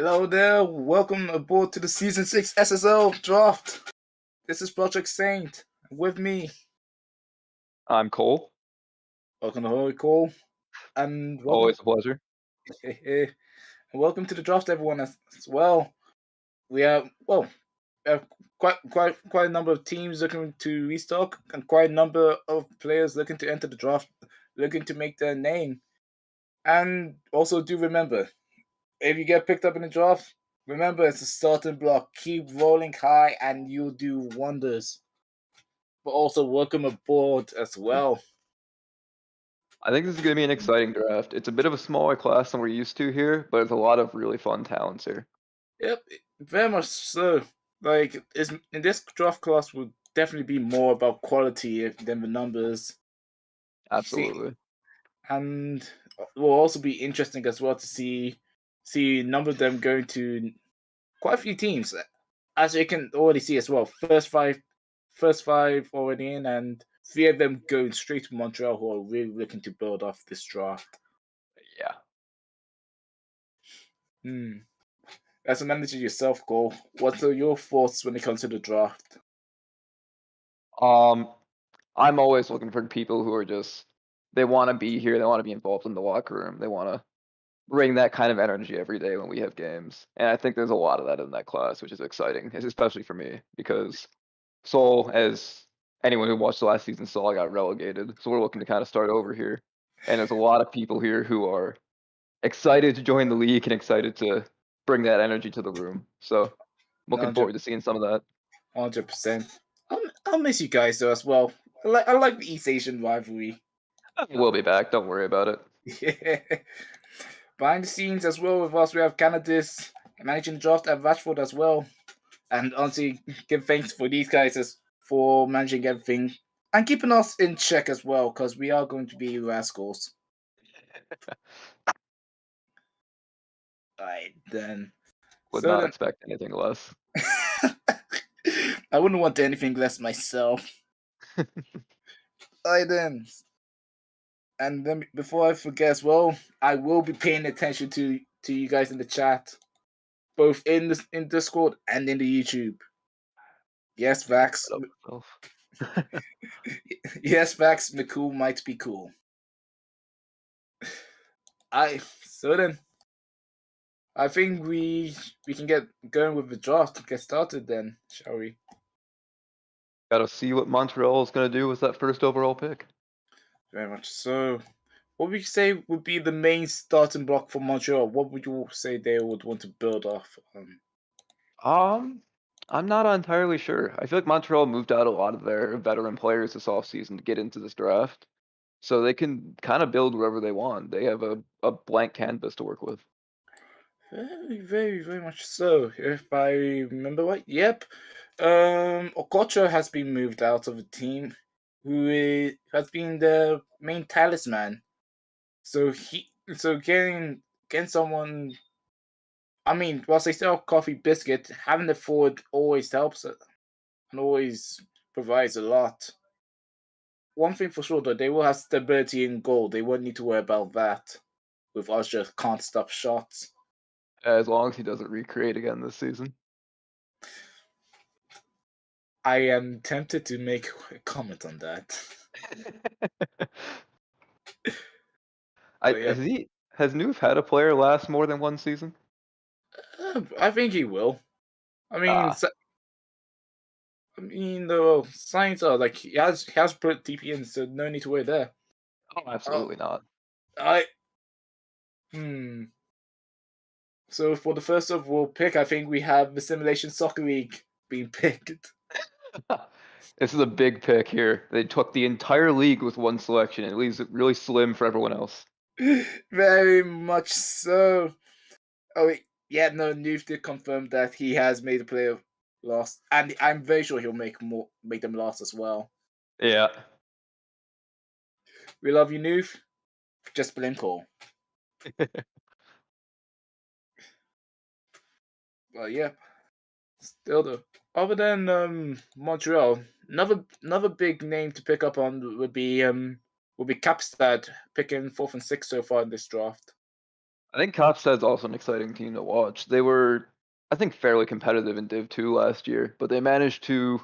Hello there, welcome aboard to the Season 6 SSL Draft. This is Project Saint. With me, I'm Cole. welcome to Holy Call, and welcome, Always a pleasure. and welcome to the draft, everyone as well. We have we have quite a number of teams looking to restock, and quite a number of players looking to enter the draft, looking to make their name. And also, do remember, if you get picked up in the draft, remember it's a starting block. Keep rolling high, and you'll do wonders. But also welcome aboard as well. I think this is going to be an exciting draft. It's a bit of a smaller class than we're used to here, but there's a lot of really fun talents here. Yep, very much so. Like, in this draft class will definitely be more about quality than the numbers. See, Absolutely. and it will also be interesting as well to see a number of them going to quite a few teams, as you can already see as well. First five already in, and three of them going straight to Montreal, who are really looking to build off this draft. Yeah. As a manager yourself, Cole, what are your thoughts when it comes to the draft? Um, I'm always looking for people who are just they want to be here. They want to be involved in the locker room. They want to bring that kind of energy every day when we have games. And I think there's a lot of that in that class, which is exciting, especially for me because Seoul, as anyone who watched the last season saw, got relegated. So we're looking to kind of start over here. And there's a lot of people here who are excited to join the league and excited to bring that energy to the room. So looking 100 forward to seeing some of that. 100%. I'll miss you guys though as well. I like the East Asian rivalry. We'll be back. Don't worry about it. Yeah. Behind the scenes as well with us, we have Canada's managing the draft at Rashford as well. And honestly, give thanks for these guys for managing everything and keeping us in check as well, because we are going to be rascals. Alright then. Would So not then, expect anything less. I wouldn't want anything less myself. Alright then. And then before I forget as well, I will be paying attention to you guys in the chat, both in Discord and in the YouTube. Yes, Vax. Yes, Vax. McCool might be cool. So then, I think we can get going with the draft. Get started then, shall we? Gotta see what Montreal is going to do with that first overall pick. Very much so. What would you say would be the main starting block for Montreal? What would you say they would want to build off? I'm not entirely sure. I feel like Montreal moved out a lot of their veteran players this offseason to get into this draft. So they can kind of build wherever they want. They have a blank canvas to work with. Very, very, very much so. If I remember right, yep. Okocha has been moved out of the team, has been the main talisman. So getting someone. I mean, whilst they still have Coffee Biscuit, having the forward always helps and always provides a lot. One thing for sure, though, they will have stability in goal. They won't need to worry about that. With us just can't stop shots. As long as he doesn't recreate again this season. I am tempted to make a comment on that. Yeah. Has Noof had a player last more than one season? I think he will. I mean, Ah. the signs are like he has put DP in, so no need to worry there. Oh, absolutely not. I So for the first overall pick, I think we have the Simulation Soccer League being picked. This is a big pick here. They took the entire league with one selection. It leaves it really slim for everyone else. Very much so. Oh wait, yeah, no, Noof did confirm that he has made a player last, and I'm very sure he'll make them last as well. Yeah. We love you, Noof. Just blame Cole. But yeah, still though. Other than Montreal, another big name to pick up on would be Capstad picking 4th and 6th so far in this draft. I think Kopstad's also an exciting team to watch. They were, I think, fairly competitive in Div 2 last year, but they managed to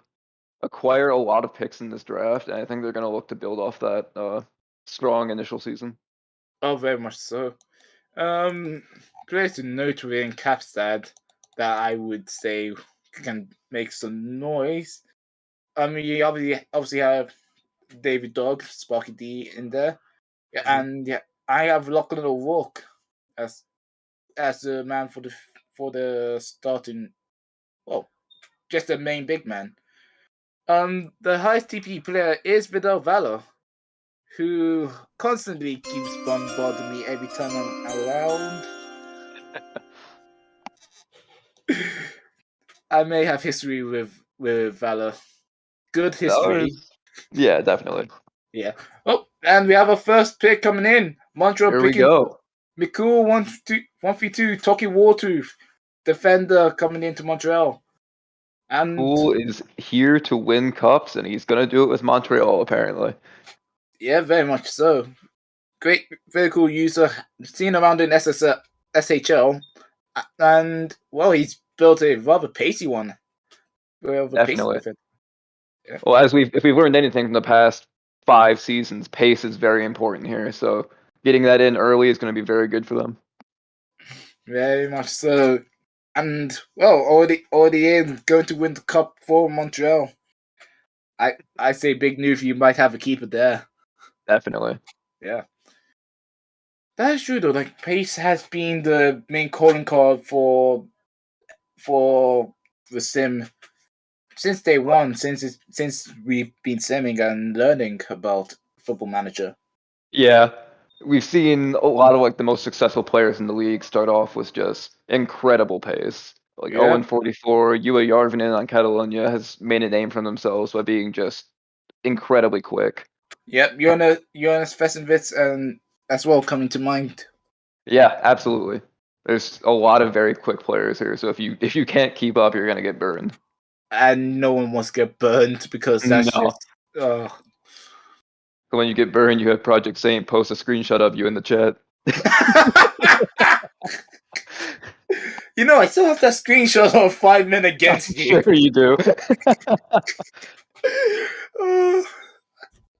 acquire a lot of picks in this draft, and I think they're going to look to build off that strong initial season. Oh, very much so. Players to note within Capstad that I would say can make some noise. I mean, you obviously have David Dog, Sparky D in there, yeah, and yeah, I have Lachlan O'Rourke as the man for the starting. Well, just the main big man. The highest TP player is Vidal Valor, who constantly keeps bombarding me every time I'm around. I may have history with Valor. Good history. Yeah, definitely. Yeah. Oh, and we have a first pick coming in. Montreal Here we picking go. McCool 1v2 Toki Wartooth, defender coming into Montreal. And Poole is here to win cups, and he's going to do it with Montreal, apparently. yeah, very much so. Great, very cool user. Seen around in SHL. And, well, he's built a rather pacey one. Definitely. Yeah. Well, if we've learned anything from the past 5 seasons, pace is very important here. So getting that in early is going to be very good for them. Very much so. And, well, already in, going to win the cup for Montreal. I say big news, you might have a keeper there. Definitely. Yeah. That is true though. Like pace has been the main calling card for the sim since day one. Since we've been simming and learning about Football Manager. Yeah. We've seen a lot of like the most successful players in the league start off with just incredible pace. Like Yeah. Owen 44, Ua Yarvinen on Catalonia has made a name for themselves by being just incredibly quick. Yep. Jonas Vesenvitz and as well coming to mind. Yeah, absolutely. There's a lot of very quick players here, so if you can't keep up, you're gonna get burned. And no one wants to get burned because that's No. just. Uh... So when you get burned, you have Project Saint post a screenshot of you in the chat. You know, I still have that screenshot of 5 men against you. Sure you do.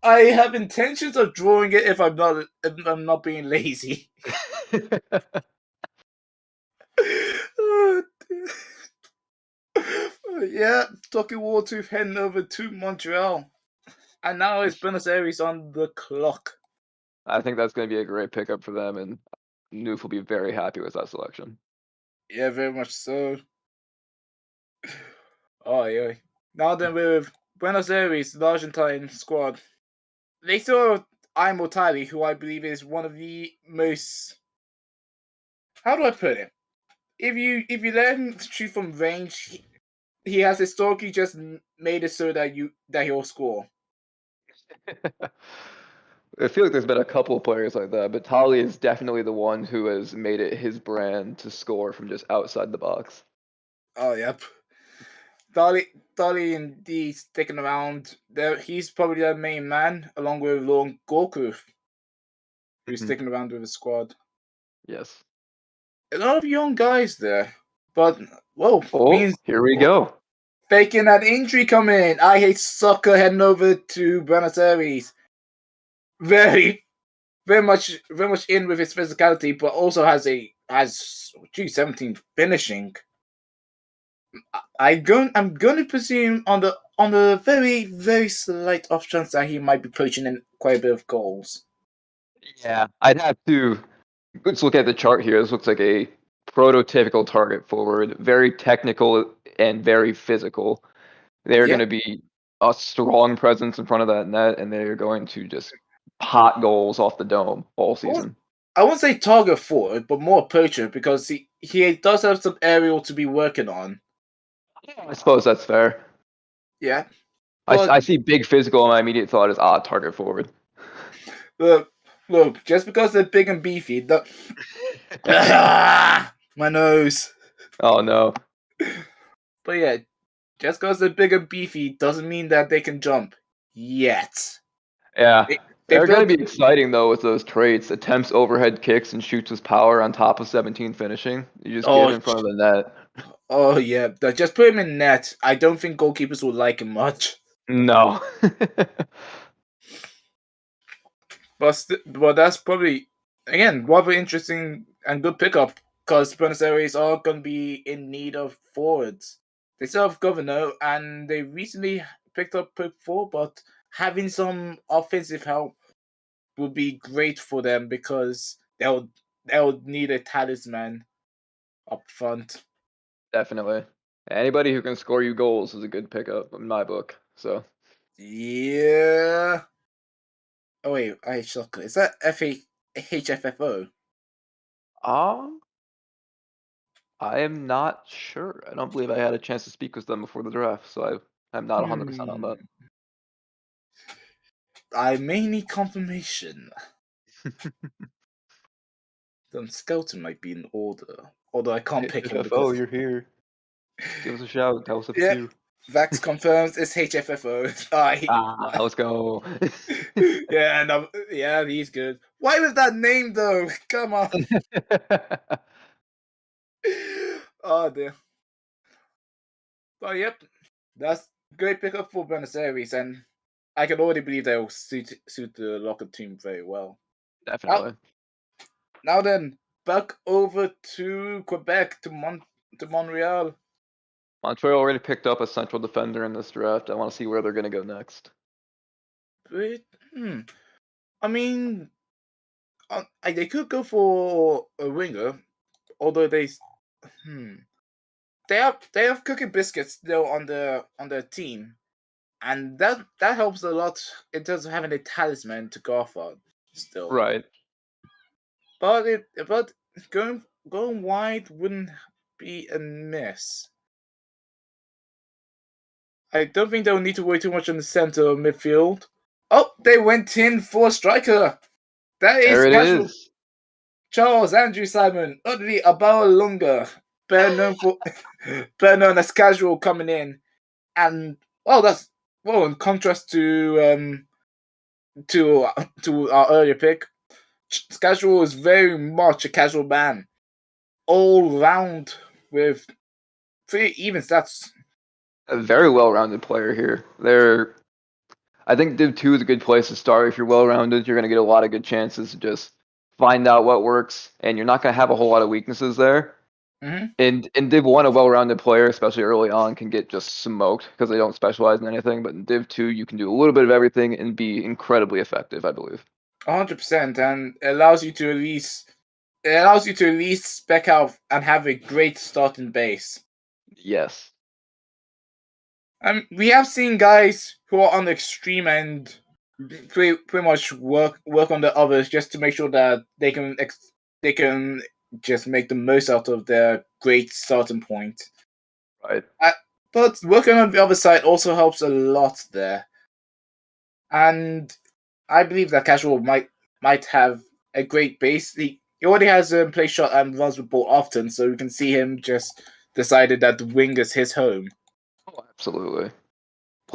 I have intentions of drawing it if I'm not being lazy. Yeah, Toki Wartooth heading over to Montreal. And now it's Buenos Aires on the clock. I think that's going to be a great pickup for them, and Noof will be very happy with that selection. Yeah, very much so. Oh, yeah. Now then, with Buenos Aires, the Argentine squad, they saw Imo Tali, who I believe is one of the most. How do I put it? If you let him shoot from range, he has historically just made it so that he'll score. I feel like there's been a couple of players like that, but Tali is definitely the one who has made it his brand to score from just outside the box. Oh, yep. Dali indeed sticking around. There, he's probably the main man, along with Long Goku, who's sticking around with the squad. Yes. A lot of young guys there, but whoa, means Here we go. faking that injury coming. I hate soccer heading over to Buenos Aires. Very much in with his physicality, but also has 17 finishing. I'm going to presume on the very slight off chance that he might be poaching in quite a bit of goals. Yeah, I'd have to. Let's look at the chart here. This looks like a prototypical target forward, very technical and very physical. They're going to be a strong presence in front of that net, and they're going to just pot goals off the dome all season. I won't say target forward, but more poacher because he does have some aerial to be working on. I suppose that's fair. Yeah. I see big physical, and my immediate thought is target forward. Look, just because they're big and beefy, my nose. Oh no. But yeah, just because they're big and beefy doesn't mean that they can jump yet. Yeah. They They're gonna built. be exciting though with those traits. Attempts overhead kicks and shoots with power on top of 17 finishing. You just get Oh, in front of the net. oh yeah. Just put him in net. I don't think goalkeepers will like him much. No. But that's probably again rather interesting and good pickup because Buenos Aires are going to be in need of forwards. They still have Governor and they recently picked up Pick 4, but having some offensive help would be great for them because they'll need a talisman up front. Definitely. Anybody who can score you goals is a good pickup in my book. So Yeah. Oh wait, I shock. Is that HFFO? um I am not sure. I don't believe I had a chance to speak with them before the draft, so I'm not 100% on that. I may need confirmation. Then Skelton might be in order. Although I can't pick him HFFO, because you're here. Give us a shout. Tell us if it's yeah, you. Vax confirms it's HFFO. Aye. Let's go. Yeah, no, yeah, he's good. Why was that name though? Come on. Oh dear. But yep, that's great pickup for Buenos Aires, and I can already believe they'll suit the local team very well. Now, Definitely. now then, back over to Quebec to Montreal. Montreal already picked up a central defender in this draft. I want to see where they're going to go next. But, I mean, they could go for a winger, although hmm, they have cooking biscuits still on their team, and that helps a lot in terms of having a talisman to go off on still. Right. But going wide wouldn't be a miss. I don't think they'll need to worry too much on the center of midfield. Oh, they went in for a striker. That There is it casual. is. Charles Andrew Simon, Udley Abaolunga, better known for better known as Casual coming in, and that's in contrast to our earlier pick. Casual is very much a casual man, all round with pretty even stats. A very well-rounded player here. I think Div 2 is a good place to start. If you're well-rounded, you're going to get a lot of good chances to just find out what works, and you're not going to have a whole lot of weaknesses there. Mm-hmm. And in Div 1, a well-rounded player, especially early on, can get just smoked because they don't specialize in anything. But in Div 2, you can do a little bit of everything and be incredibly effective, I believe. 100%, and it allows you to at least spec out and have a great starting base. Yes. We have seen guys who are on the extreme end pretty much work on the others just to make sure that they can just make the most out of their great starting point. Right. But working on the other side also helps a lot there, and I believe that Casual might have a great base. He already has a play shot and runs with ball often, so we can see him just decided that the wing is his home. Oh, absolutely.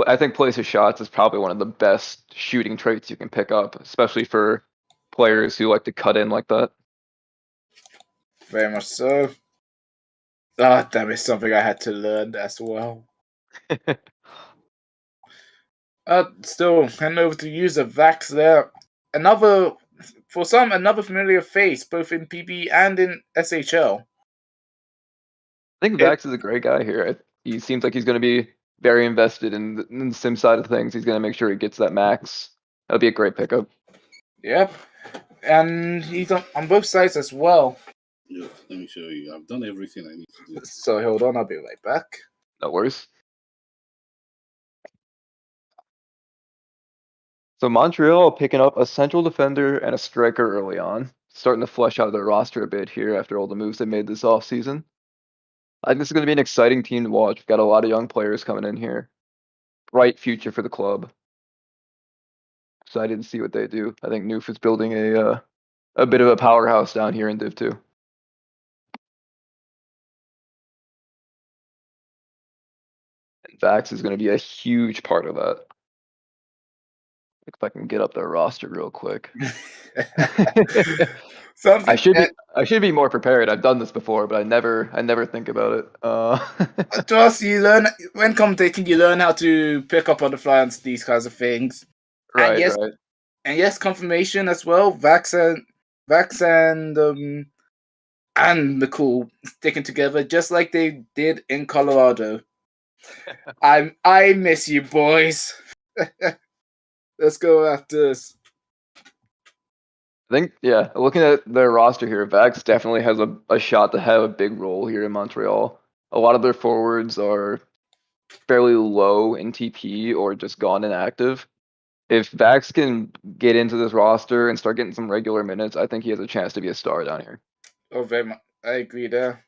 I think place of shots is probably one of the best shooting traits you can pick up, especially for players who like to cut in like that. Very much so. That is something I had to learn as well. Still, hand over to user Vax there. Another familiar face, both in PB and in SHL. I think Vax is a great guy here. He seems like he's going to be very invested in the sim side of things. He's going to make sure he gets that max. That'll be a great pickup. Yep, and he's on both sides as well. Yeah, let me show you. I've done everything I need to do. So hold on, I'll be right back. No worries. So Montreal picking up a central defender and a striker early on, starting to flesh out their roster a bit here after all the moves they made this offseason. I think this is going to be an exciting team to watch. We've got a lot of young players coming in here. Bright future for the club. Excited to see what they do. I think Noof is building a bit of a powerhouse down here in Div 2. And Vax is going to be a huge part of that. If I can get up their roster real quick. Something I should be more prepared. I've done this before, but I never think about it. Trust you learn when commentating. You learn how to pick up on the fly on these kinds of things. Right, yes, right. And yes, confirmation as well. Vax and McCool sticking together just like they did in Colorado. I miss you, boys. Let's go after this. I think, yeah, looking at their roster here, Vax definitely has a shot to have a big role here in Montreal. A lot of their forwards are fairly low in TP or just gone inactive. If Vax can get into this roster and start getting some regular minutes, I think he has a chance to be a star down here. Oh, very much. I agree there.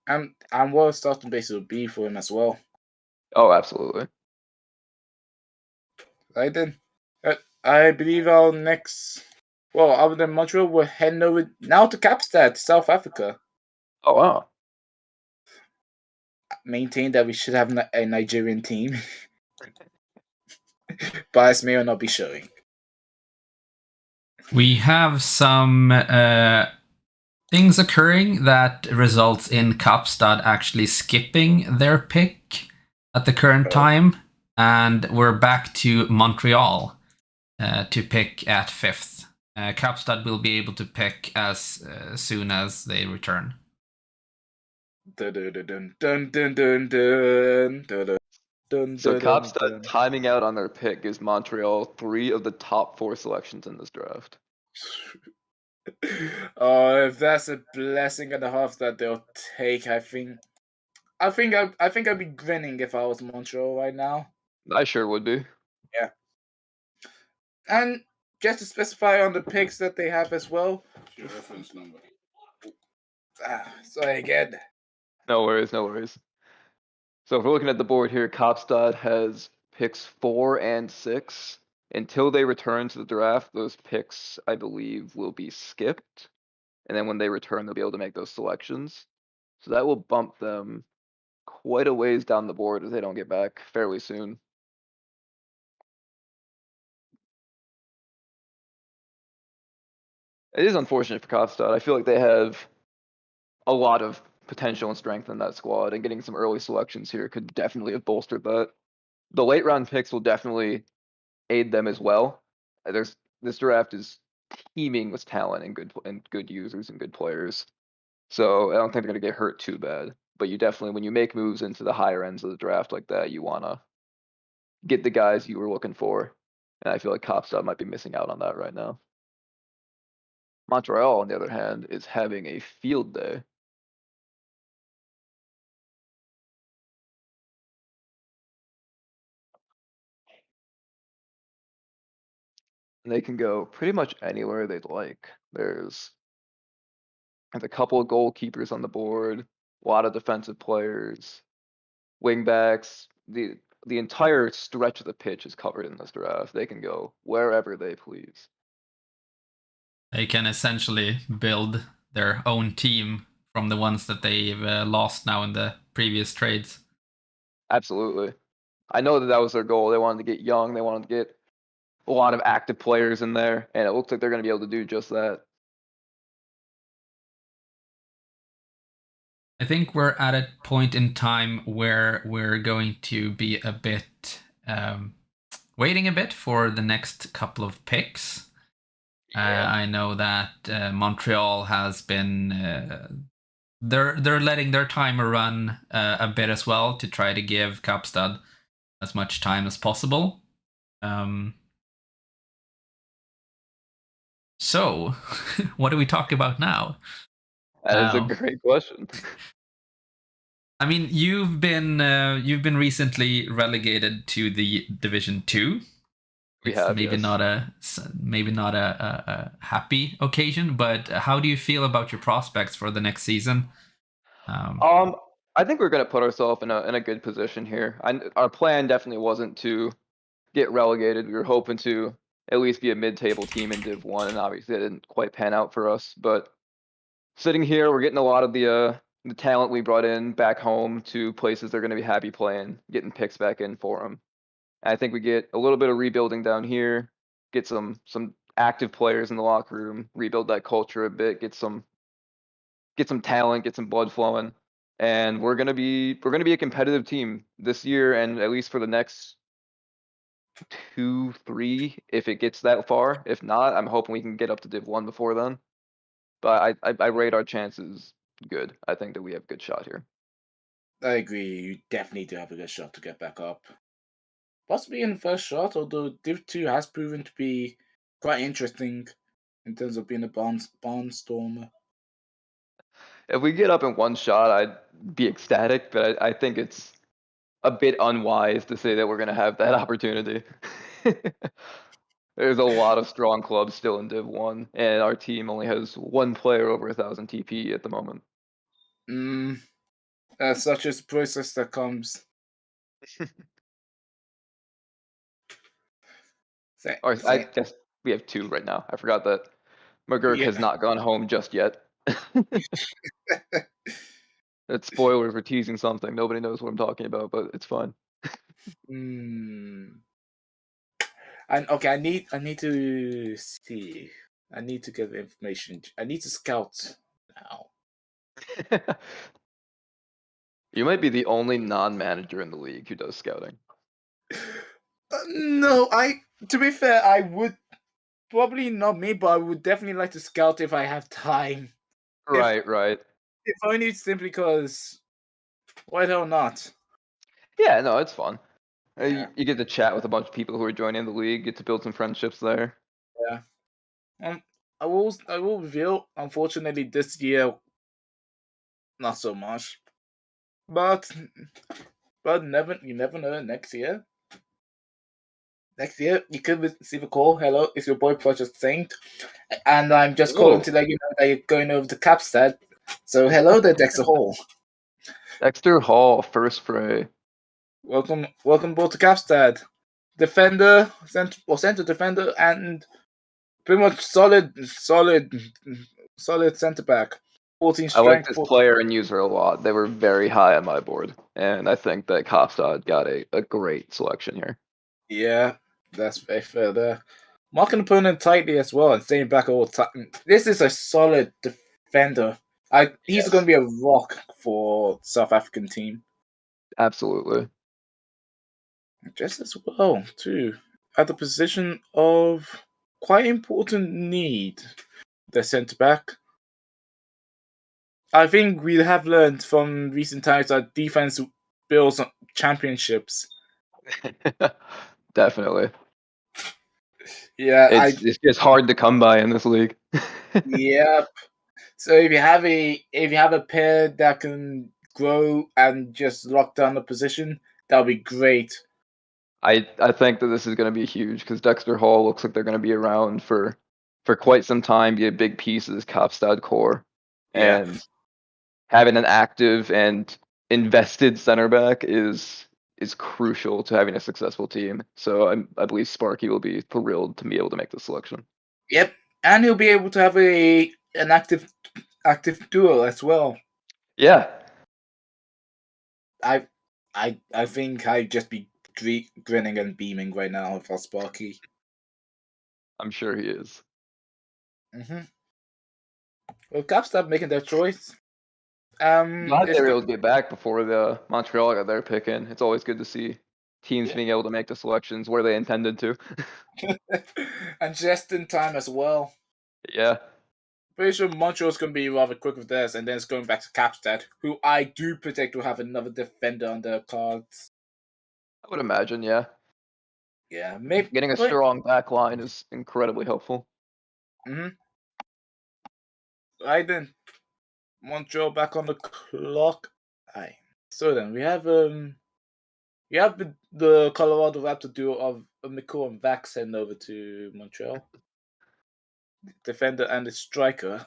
And what starting base would be for him as well. Oh, absolutely. Right then. I believe our next, well, other than Montreal, we're heading over now to Kapstad, South Africa. Oh, wow. Maintain that we should have a Nigerian team. Bias may or not be showing. We have some things occurring that results in Kapstad actually skipping their pick at the current time, and we're back to Montreal to pick at 5th. Kapstad will be able to pick as soon as they return. Dun, dun, dun, dun, dun, dun, dun, dun, dun, So dun, Kapstad dun. timing out on their pick gives Montreal 3 of the top 4 selections in this draft. Oh, if that's a blessing and a half that they'll take, I think I'd be grinning if I was Montreal right now. I sure would be. Yeah. And just to specify on the picks that they have as well. Your reference number. Sorry again. No worries, no worries. So if we're looking at the board here, Kapstad has picks 4 and 6. Until they return to the draft, those picks, I believe, will be skipped. And then when they return, they'll be able to make those selections. So that will bump them quite a ways down the board if they don't get back fairly soon. It is unfortunate for Kapstad. I feel like they have a lot of potential and strength in that squad, and getting some early selections here could definitely have bolstered that. The late round picks will definitely aid them as well. This draft is teeming with talent and good users and good players. So I don't think they're gonna get hurt too bad. But you definitely, when you make moves into the higher ends of the draft like that, you wanna get the guys you were looking for. And I feel like Kapstad might be missing out on that right now. Montreal, on the other hand, is having a field day. And they can go pretty much anywhere they'd like. There's a couple of goalkeepers on the board, a lot of defensive players, wingbacks. The entire stretch of the pitch is covered in this draft. They can go wherever they please. They can essentially build their own team from the ones that they've lost now in the previous trades. Absolutely. I know that was their goal. They wanted to get young. They wanted to get a lot of active players in there, and it looks like they're going to be able to do just that. I think we're at a point in time where we're going to be a bit waiting a bit for the next couple of picks. I know that Montreal has been they're letting their timer run a bit as well to try to give Kapstad as much time as possible. So, what do we talk about now? That is a great question. I mean, you've been recently relegated to the Division 2. We have, maybe yes. not a happy occasion, but how do you feel about your prospects for the next season? I think we're going to put ourselves in a good position here. Our plan definitely wasn't to get relegated. We were hoping to at least be a mid-table team in Div 1, and obviously that didn't quite pan out for us. But sitting here, we're getting a lot of the talent we brought in back home to places they're going to be happy playing, getting picks back in for them. I think we get a little bit of rebuilding down here, get some active players in the locker room, rebuild that culture a bit, get some talent, get some blood flowing, and we're gonna be a competitive team this year, and at least for the next 2, 3, if it gets that far. If not, I'm hoping we can get up to Div 1 before then. But I rate our chances good. I think that we have a good shot here. I agree. You definitely do have a good shot to get back up. Possibly in the first shot, although Div 2 has proven to be quite interesting in terms of being a barnstormer. If we get up in one shot, I'd be ecstatic, but I think it's a bit unwise to say that we're gonna have that opportunity. There's a lot of strong clubs still in Div 1, and our team only has one player over 1,000 TP at the moment. Such as the process that comes. Or I guess we have 2 right now. I forgot that McGurk has not gone home just yet. That's spoilers. We're teasing something. Nobody knows what I'm talking about, but it's fine. And okay, I need to see. I need to get the information. I need to scout now. You might be the only non-manager in the league who does scouting. No, to be fair, I would probably not me, but I would definitely like to scout if I have time. Right. If only simply because, why the hell not? Yeah, no, it's fun. Yeah. You get to chat with a bunch of people who are joining the league, get to build some friendships there. Yeah. I will reveal, unfortunately, this year, not so much. But you never know. Next year, you could receive a call. Hello, it's your boy Project Saint, and I'm just calling to let you know that you're going over to Capstad. So hello there, Dexter Hall. Dexter Hall, first fray. Welcome aboard to Capstad. Defender, center defender, and pretty much solid center back. 14 strength. I like this player and user a lot. They were very high on my board, and I think that Kopstad got a great selection here. Yeah, that's very fair there. Marking opponent tightly as well and staying back all the time. This is a solid defender. He's going to be a rock for South African team. Absolutely. Just as well, too. At the position of quite important need, the centre back. I think we have learned from recent times that defense builds championships. Definitely. Yeah, it's just hard to come by in this league. Yep. So if you have a pair that can grow and just lock down the position, that'll be great. I think that this is going to be huge because Dexter Hall looks like they're going to be around for quite some time, be a big piece of this Kopstad core. Yeah. And having an active and invested center back is crucial to having a successful team. So I believe Sparky will be thrilled to be able to make the selection. Yep, and he'll be able to have an active duo as well. Yeah. I think I'd just be grinning and beaming right now for Sparky. I'm sure he is. Well, Capstad making their choice. Glad they were able to get back before the Montreal got their pick in. It's always good to see teams being able to make the selections where they intended to. And just in time as well. Yeah. Pretty sure Montreal's going to be rather quick with theirs, and then it's going back to Capstad, who I do predict will have another defender on their cards. I would imagine, yeah. Yeah, maybe getting a strong back line is incredibly helpful. Right then, Montreal back on the clock. Aye. So then we have the Colorado Raptor duo of Mikko and Vax heading over to Montreal. Defender and the striker.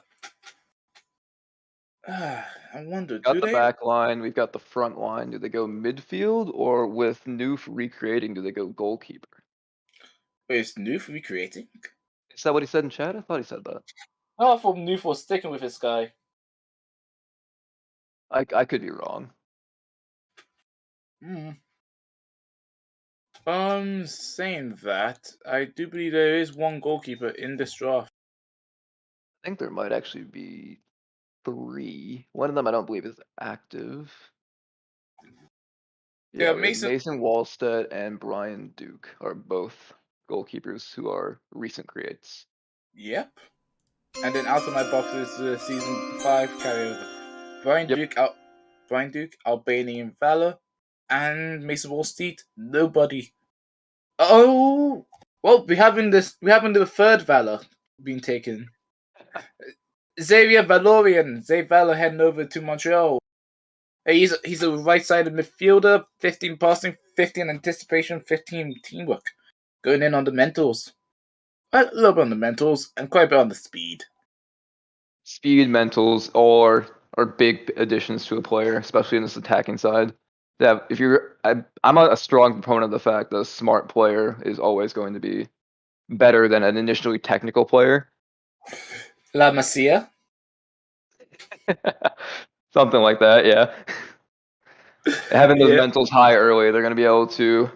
I wonder. Got the back line, we've got the front line. Do they go midfield, or with Noof recreating, do they go goalkeeper? Wait, is Noof recreating? Is that what he said in chat? I thought he said that. Oh, I thought Noof was sticking with his guy. I could be wrong. Saying that, I do believe there is one goalkeeper in this draft. I think there might actually be 3. One of them I don't believe is active. Yeah, Yeah, we have Mason- Mason Wallstedt and Brian Duke are both goalkeepers who are recent creates. Yep. And then out of my box is the season 5 carryover. Brian Yep. Duke, Albanian Valor, and Mason Wallsteed, nobody. Oh, well, we haven't the third Valor being taken. Xavier Valorian, Xavier Valor heading over to Montreal. He's a right-sided midfielder, 15 passing, 15 anticipation, 15 teamwork. Going in on the mentals. A little bit on the mentals, and quite a bit on the speed. Speed, mentals, are big additions to a player, especially in this attacking side. That if you're, I'm a strong proponent of the fact that a smart player is always going to be better than an initially technical player. La Masia. Something like that, yeah. Having those Yeah. mentals high early, they're going to be able to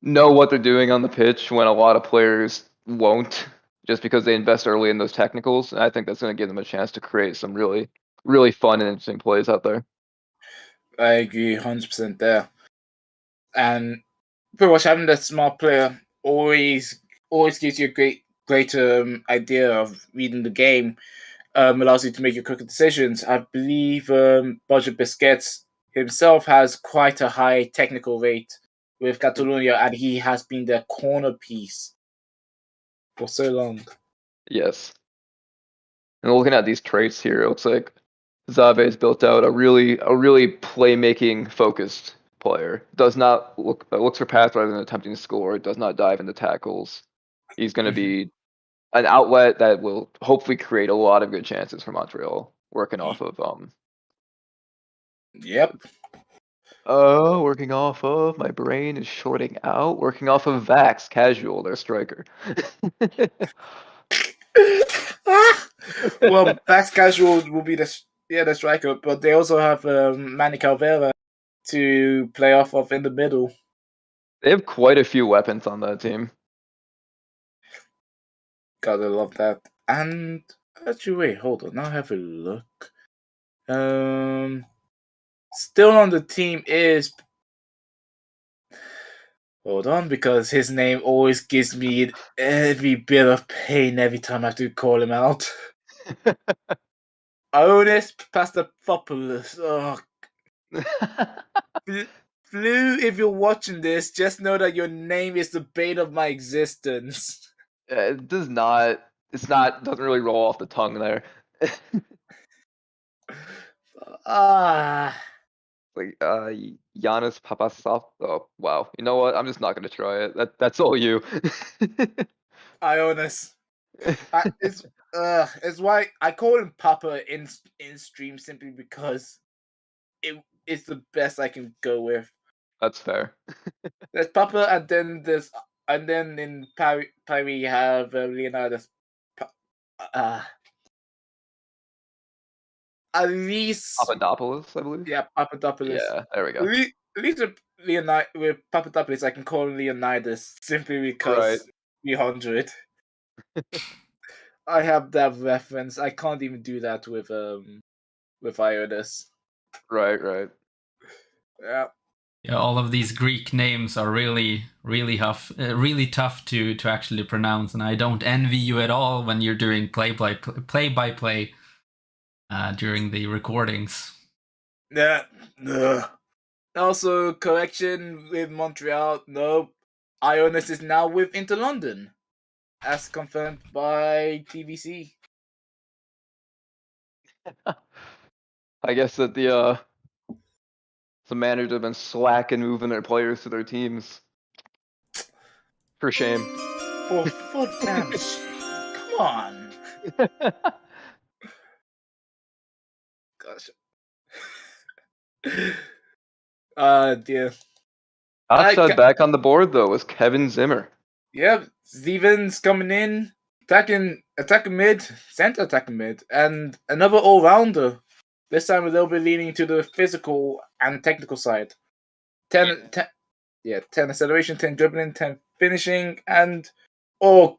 know what they're doing on the pitch when a lot of players won't, just because they invest early in those technicals. And I think that's going to give them a chance to create some really, really fun and interesting plays out there. I agree 100% there. And pretty much having that smart player always gives you a great idea of reading the game. Allows you to make your quicker decisions. I believe Roger Biscuits himself has quite a high technical rate with Catalonia, and he has been their corner piece for so long. Yes. And looking at these traits here, it looks like Zave's built out a really playmaking focused player. Does not looks for pass rather than attempting to score. Does not dive into tackles. He's going to be an outlet that will hopefully create a lot of good chances for Montreal. Working off of Yep. working off of, my brain is shorting out. Working off of Vax Casual, their striker. Well, Max Casual will be the striker, but they also have Manny Calvera to play off of in the middle. They have quite a few weapons on that team. Gotta love that. And actually, wait, hold on. Now have a look. Still on the team is. Hold on, because his name always gives me every bit of pain every time I have to call him out. Ionis Pastafopoulos. Oh, Blue, if you're watching this, just know that your name is the bane of my existence. It does not. Doesn't really roll off the tongue there. Like Giannis Papasov. Oh wow. You know what? I'm just not gonna try it. That's all you. Ionis. It's why I call him Papa in stream simply because it's the best I can go with. That's fair. There's Papa, and then in Paris you have Leonidas. At least, Papadopoulos, I believe. yeah, Papadopoulos. Yeah, there we go. At least with Papadopoulos, I can call him Leonidas simply because Right. 300. I have that reference. I can't even do that with Ionis. Right. Yeah. Yeah, all of these Greek names are really tough to actually pronounce, and I don't envy you at all when you're doing play by play during the recordings. Yeah. Ugh. Also, correction with Montreal. No, Ionis is now with Inter London, as confirmed by TVC. I guess that the managers have been slack in moving their players to their teams. For shame. For damn shame. Come on. Gosh. Dear. Outside back on the board though was Kevin Zimmer. Yep, Stevens coming in, attacking mid, center attacking mid, and another all-rounder. This time a little bit leaning to the physical and technical side. 10 10 acceleration, 10 dribbling, 10 finishing, and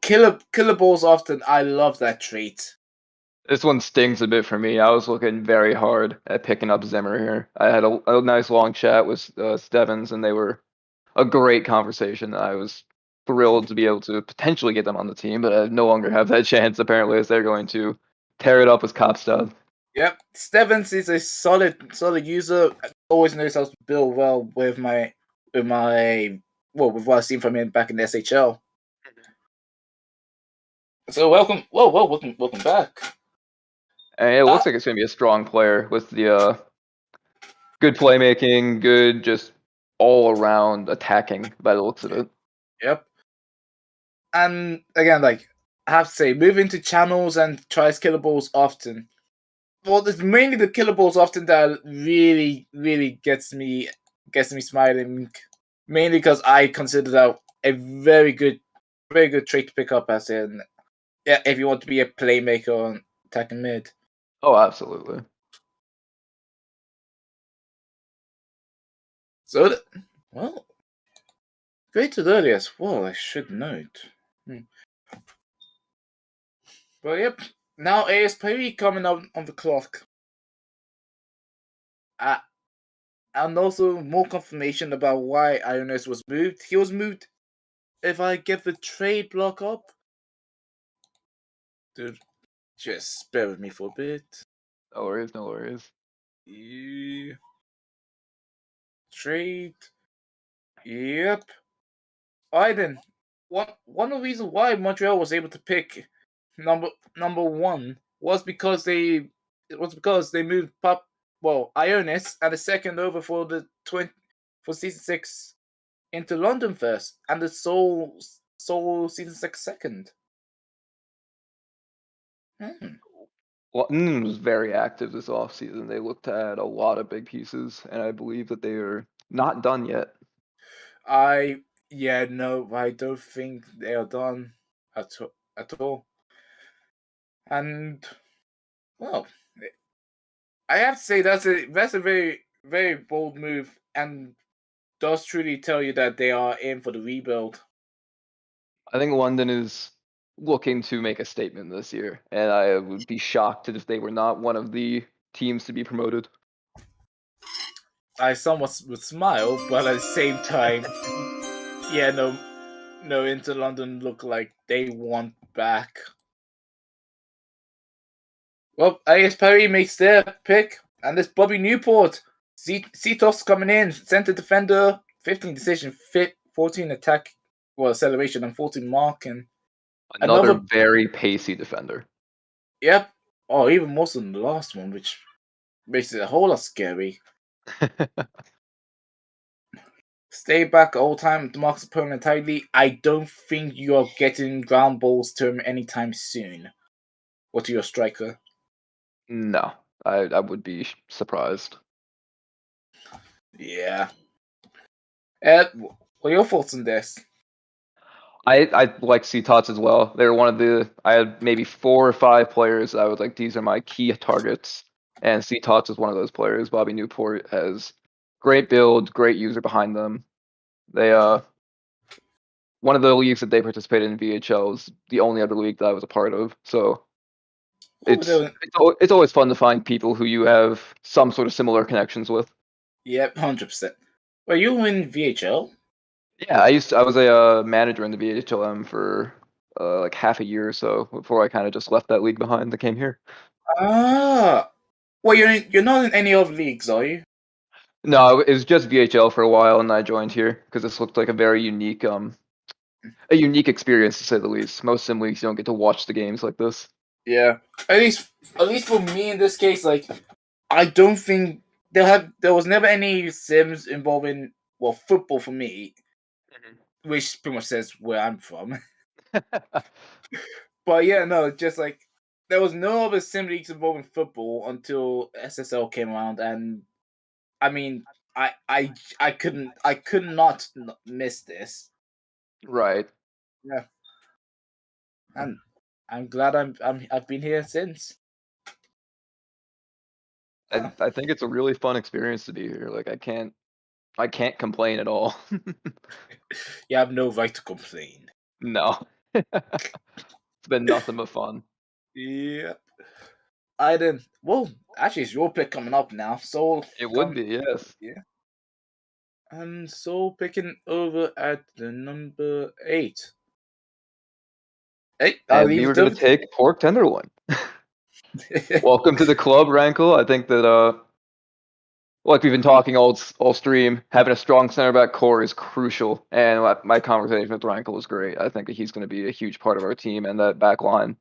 killer balls often. I love that trait. This one stings a bit for me. I was looking very hard at picking up Zimmer here. I had a nice long chat with Stevens, and they were a great conversation. I was thrilled to be able to potentially get them on the team, but I no longer have that chance, apparently, as they're going to tear it up with Kopstad. Yep, Stevens is a solid user. Always knows how to build well with what I've seen from him back in the SHL. So welcome back. And it looks like it's going to be a strong player with the good playmaking, good just all around attacking by the looks of it. Yep. And again, I have to say, move into channels and tries killer balls often. Well, it's mainly the killer balls often that really, really gets me smiling. Mainly because I consider that a very good trait to pick up as in, if you want to be a playmaker on attacking mid. Oh, absolutely. So, graded early as well, I should note. But yep, now ASP coming up on the clock. And also more confirmation about why Ionis was moved. He was moved. If I get the trade block up, dude, just bear with me for a bit. No worries, no worries. Trade. Yep. Alright, one of the reasons why Montreal was able to pick number one was because they moved Ionis and the second over for season 6 into London first, and the Seoul season 6 second. London was very active this offseason. They looked at a lot of big pieces, and I believe that they are not done yet. I don't think they are done at all. And well, I have to say that's a very, very bold move, and does truly tell you that they are in for the rebuild. I think London is looking to make a statement this year, and I would be shocked if they were not one of the teams to be promoted. I somewhat would smile, but at the same time, Inter London look like they want back. Well, AS Paris makes their pick, and this Bobby Newport. Cetos coming in, center defender, 15 decision, 14 attack, acceleration, and 14 marking. Another very pacey defender. Yep. Oh, even more so than the last one, which makes it a whole lot scary. Stay back all time, marks opponent tightly. I don't think you are getting ground balls to him anytime soon. Or to your striker. No, I would be surprised. Yeah. What are your thoughts on this? I like C-Tots as well. They're one of the, I had maybe 4 or 5 players I was like, these are my key targets. And C-Tots is one of those players. Bobby Newport has great build, great user behind them. They, one of the leagues that they participated in VHL is the only other league that I was a part of. So it's always fun to find people who you have some sort of similar connections with. Yep, 100%. Were you in VHL? Yeah, I was a manager in the VHLM for like half a year or so before I kind of just left that league behind and came here. Ah, well, you're not in any other leagues, are you? No, it was just VHL for a while, and I joined here because this looked like a very unique experience to say the least. Most sim leagues you don't get to watch the games like this. Yeah, at least for me in this case, I don't think there was never any sims involving football for me, which pretty much says where I'm from. But yeah, no, just there was no other sim leagues involving football until SSL came around, and I mean, I could not miss this. Right. Yeah, and I'm glad I've been here since. I think it's a really fun experience to be here. Like I can't I can't complain at all. You have no right to complain. No. It's been nothing but fun. Yep. Well, actually, it's your pick coming up now. So It would be, yes. And so picking over at the number 8. Hey, I'll And leave we were it going over to take pork tenderloin. Welcome to the club, Rankle. I think that, like we've been talking all stream, having a strong center back core is crucial. And my conversation with Rankle was great. I think that he's going to be a huge part of our team and that back line.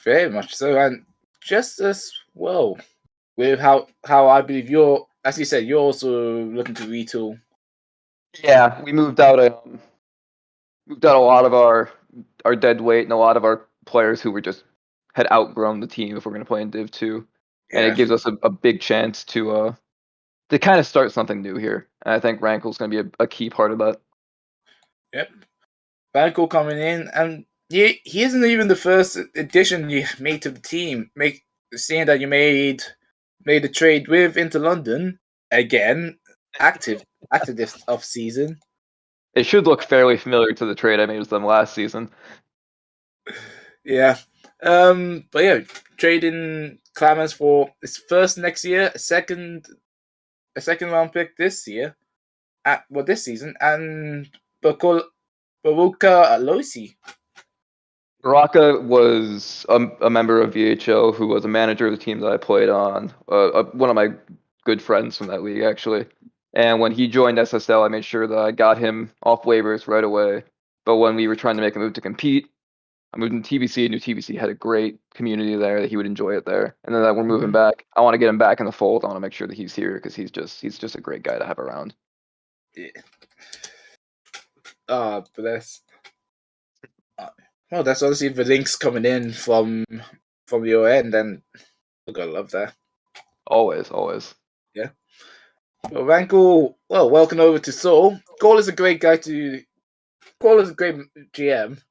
Very much so, and just as well with how I believe you're, as you said, you're also looking to retool. Yeah, we moved out a lot of our dead weight and a lot of our players who were just had outgrown the team if we're going to play in Div 2. And Yeah. it gives us a big chance to kind of start something new here. And I think Rankle's going to be a key part of that. Yep. Banco coming in, and he isn't even the first addition you made to the team. Seeing that you made a trade with Inter London again, active this off season. It should look fairly familiar to the trade I made with them last season. Yeah. But yeah, trading Clemens for his first next year, a second round pick this year, this season, and Baruka Aloisi. Baraka was a member of VHL who was a manager of the team that I played on. One of my good friends from that league, actually. And when he joined SSL, I made sure that I got him off waivers right away. But when we were trying to make a move to compete, I moved into TBC. I knew TBC had a great community there, that he would enjoy it there. And then that we're moving back. I want to get him back in the fold. I want to make sure that he's here because he's just a great guy to have around. Yeah. Bless. Well, that's obviously the links coming in from your end, and I gotta love that. Always. Yeah. Well, Rankle, well, welcome over to Seoul. Cole is a great guy to. Cole is a great GM,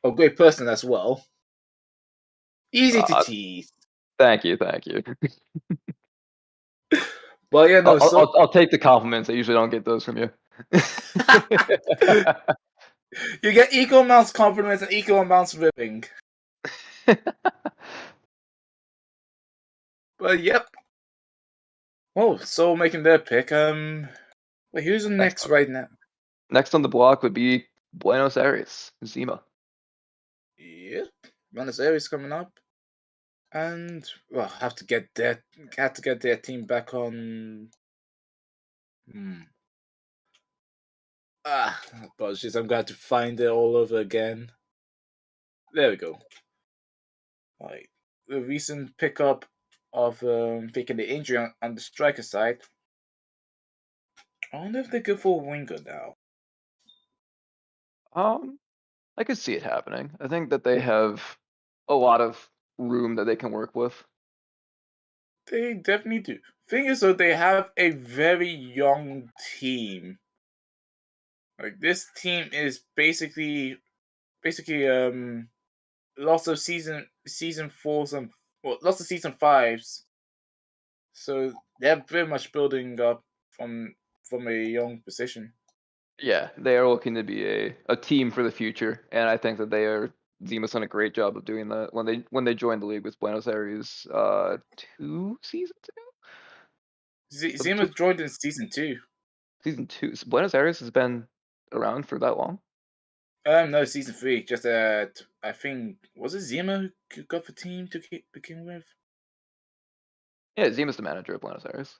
or great person as well. Easy to tease. Thank you. Well, yeah, no. I'll take the compliments. I usually don't get those from you. You get equal amounts of compliments and equal amounts of ripping. But yep. Oh, Seoul making their pick. Wait, who's the next right now? Next on the block would be Buenos Aires, Zima. Yep, Buenos Aires coming up, and well, have to get their team back on. Apologies, I'm going to find it all over again. There we go. Right, the recent pickup of taking the injury on the striker side. I wonder if they go for a winger now. I could see it happening. I think that they have a lot of room that they can work with. They definitely do. Thing is, though, they have a very young team. Like, this team is basically lots of season 4s and lots of season 5s. So they're very much building up from a young position. Yeah, they are looking to be a team for the future, and I think that Zima's done a great job of doing that when they joined the league with Buenos Aires 2 seasons ago. Zima joined in season 2. Season 2. So Buenos Aires has been around for that long? No, season 3. Just I think, was it Zima who got the team to begin with? Yeah, Zima's the manager of Buenos Aires.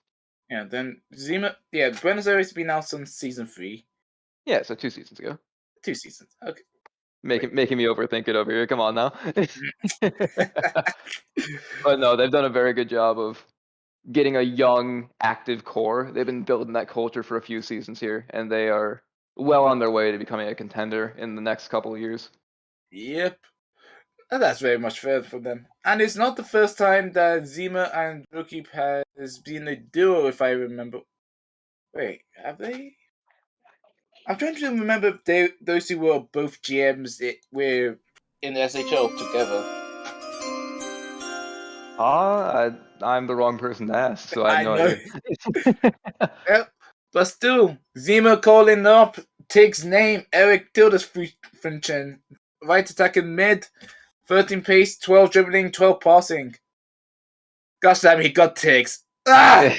Yeah, then Zima. Yeah, Buenos Aires has been out since season 3. Yeah, so 2 seasons ago. 2 seasons. Okay. Making me overthink it over here. Come on now. But no, they've done a very good job of getting a young, active core. They've been building that culture for a few seasons here, and they are well on their way to becoming a contender in the next couple of years. Yep. That's very much fair for them. And it's not the first time that Zima and Rookie has been a duo, if I remember. Wait, have they? I'm trying to remember if those two were both GMs were in the SHL together. I'm I'm the wrong person to ask, so I have no know. idea. Yep. But still, Zima calling up Tig's name, Eric Tildesfrischen. Right attacking mid, 13 pace, 12 dribbling, 12 passing. Gosh damn, he got Tiggs. Ah!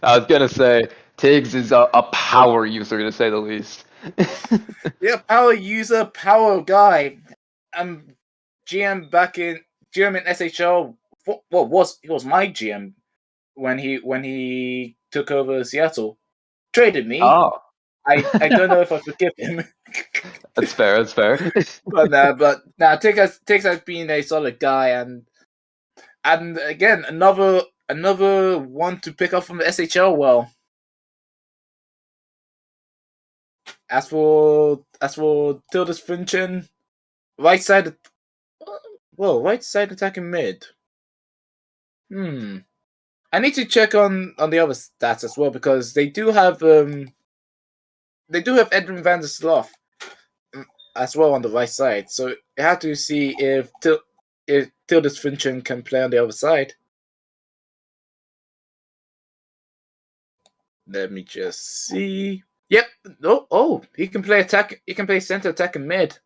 I was gonna say Tiggs is a power user to say the least. Yeah, power user, power guy. GM back in SHL. Well, he was my GM when he took over Seattle. Traded me. Oh, I don't know if I forgive him. that's fair. That's fair. but Tiggs has been a solid guy, and again another one to pick up from the SHL. Well, as for Tildes Finchen, right side attacking mid. I need to check on the other stats as well because they do have Edwin van der Sloth as well on the right side. So you have to see if Tildes Finchen can play on the other side. Let me just see. Yep. Oh, he can play attack. He can play center, attack, and mid.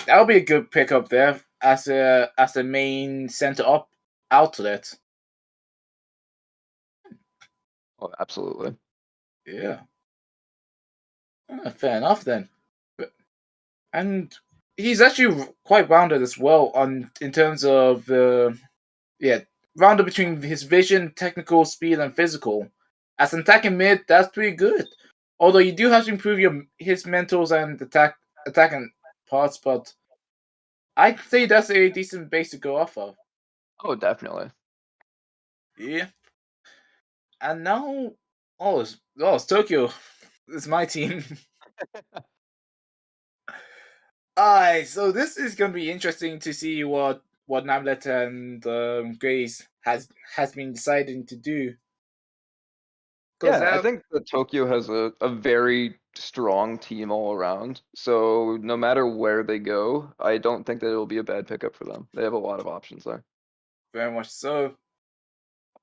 That'll be a good pickup there as the main center up outlet. Oh, absolutely. Yeah. Fair enough then. And he's actually quite rounded as well in terms of rounded between his vision, technical speed, and physical. As an attacking mid, that's pretty good. Although you do have to improve his mentals and attacking parts, but I'd say that's a decent base to go off of. Oh, definitely. Yeah. And now, it's Tokyo. It's my team. Alright, so this is going to be interesting to see what Namlet and Grace has been deciding to do. Yeah, I think that Tokyo has a very strong team all around. So no matter where they go, I don't think that it'll be a bad pickup for them. They have a lot of options there. Very much so.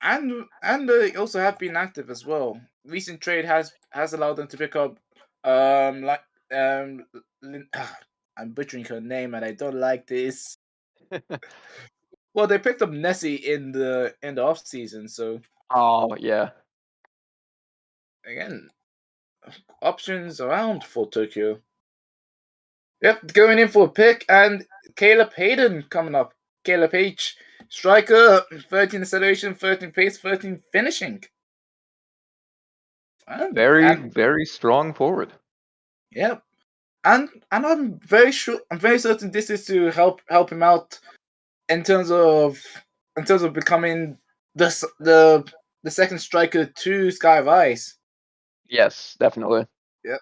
And they also have been active as well. Recent trade has allowed them to pick up I'm butchering her name and I don't like this. Well, they picked up Nessie in the off season, so Oh, yeah. again, options around for Tokyo. Yep, going in for a pick, and Caleb Hayden coming up. Caleb H, striker, 13 acceleration, 13 pace, 13 finishing. Very strong forward. Yep, and I'm very certain this is to help him out in terms of becoming the second striker to Sky Rise. Yes, definitely. Yep.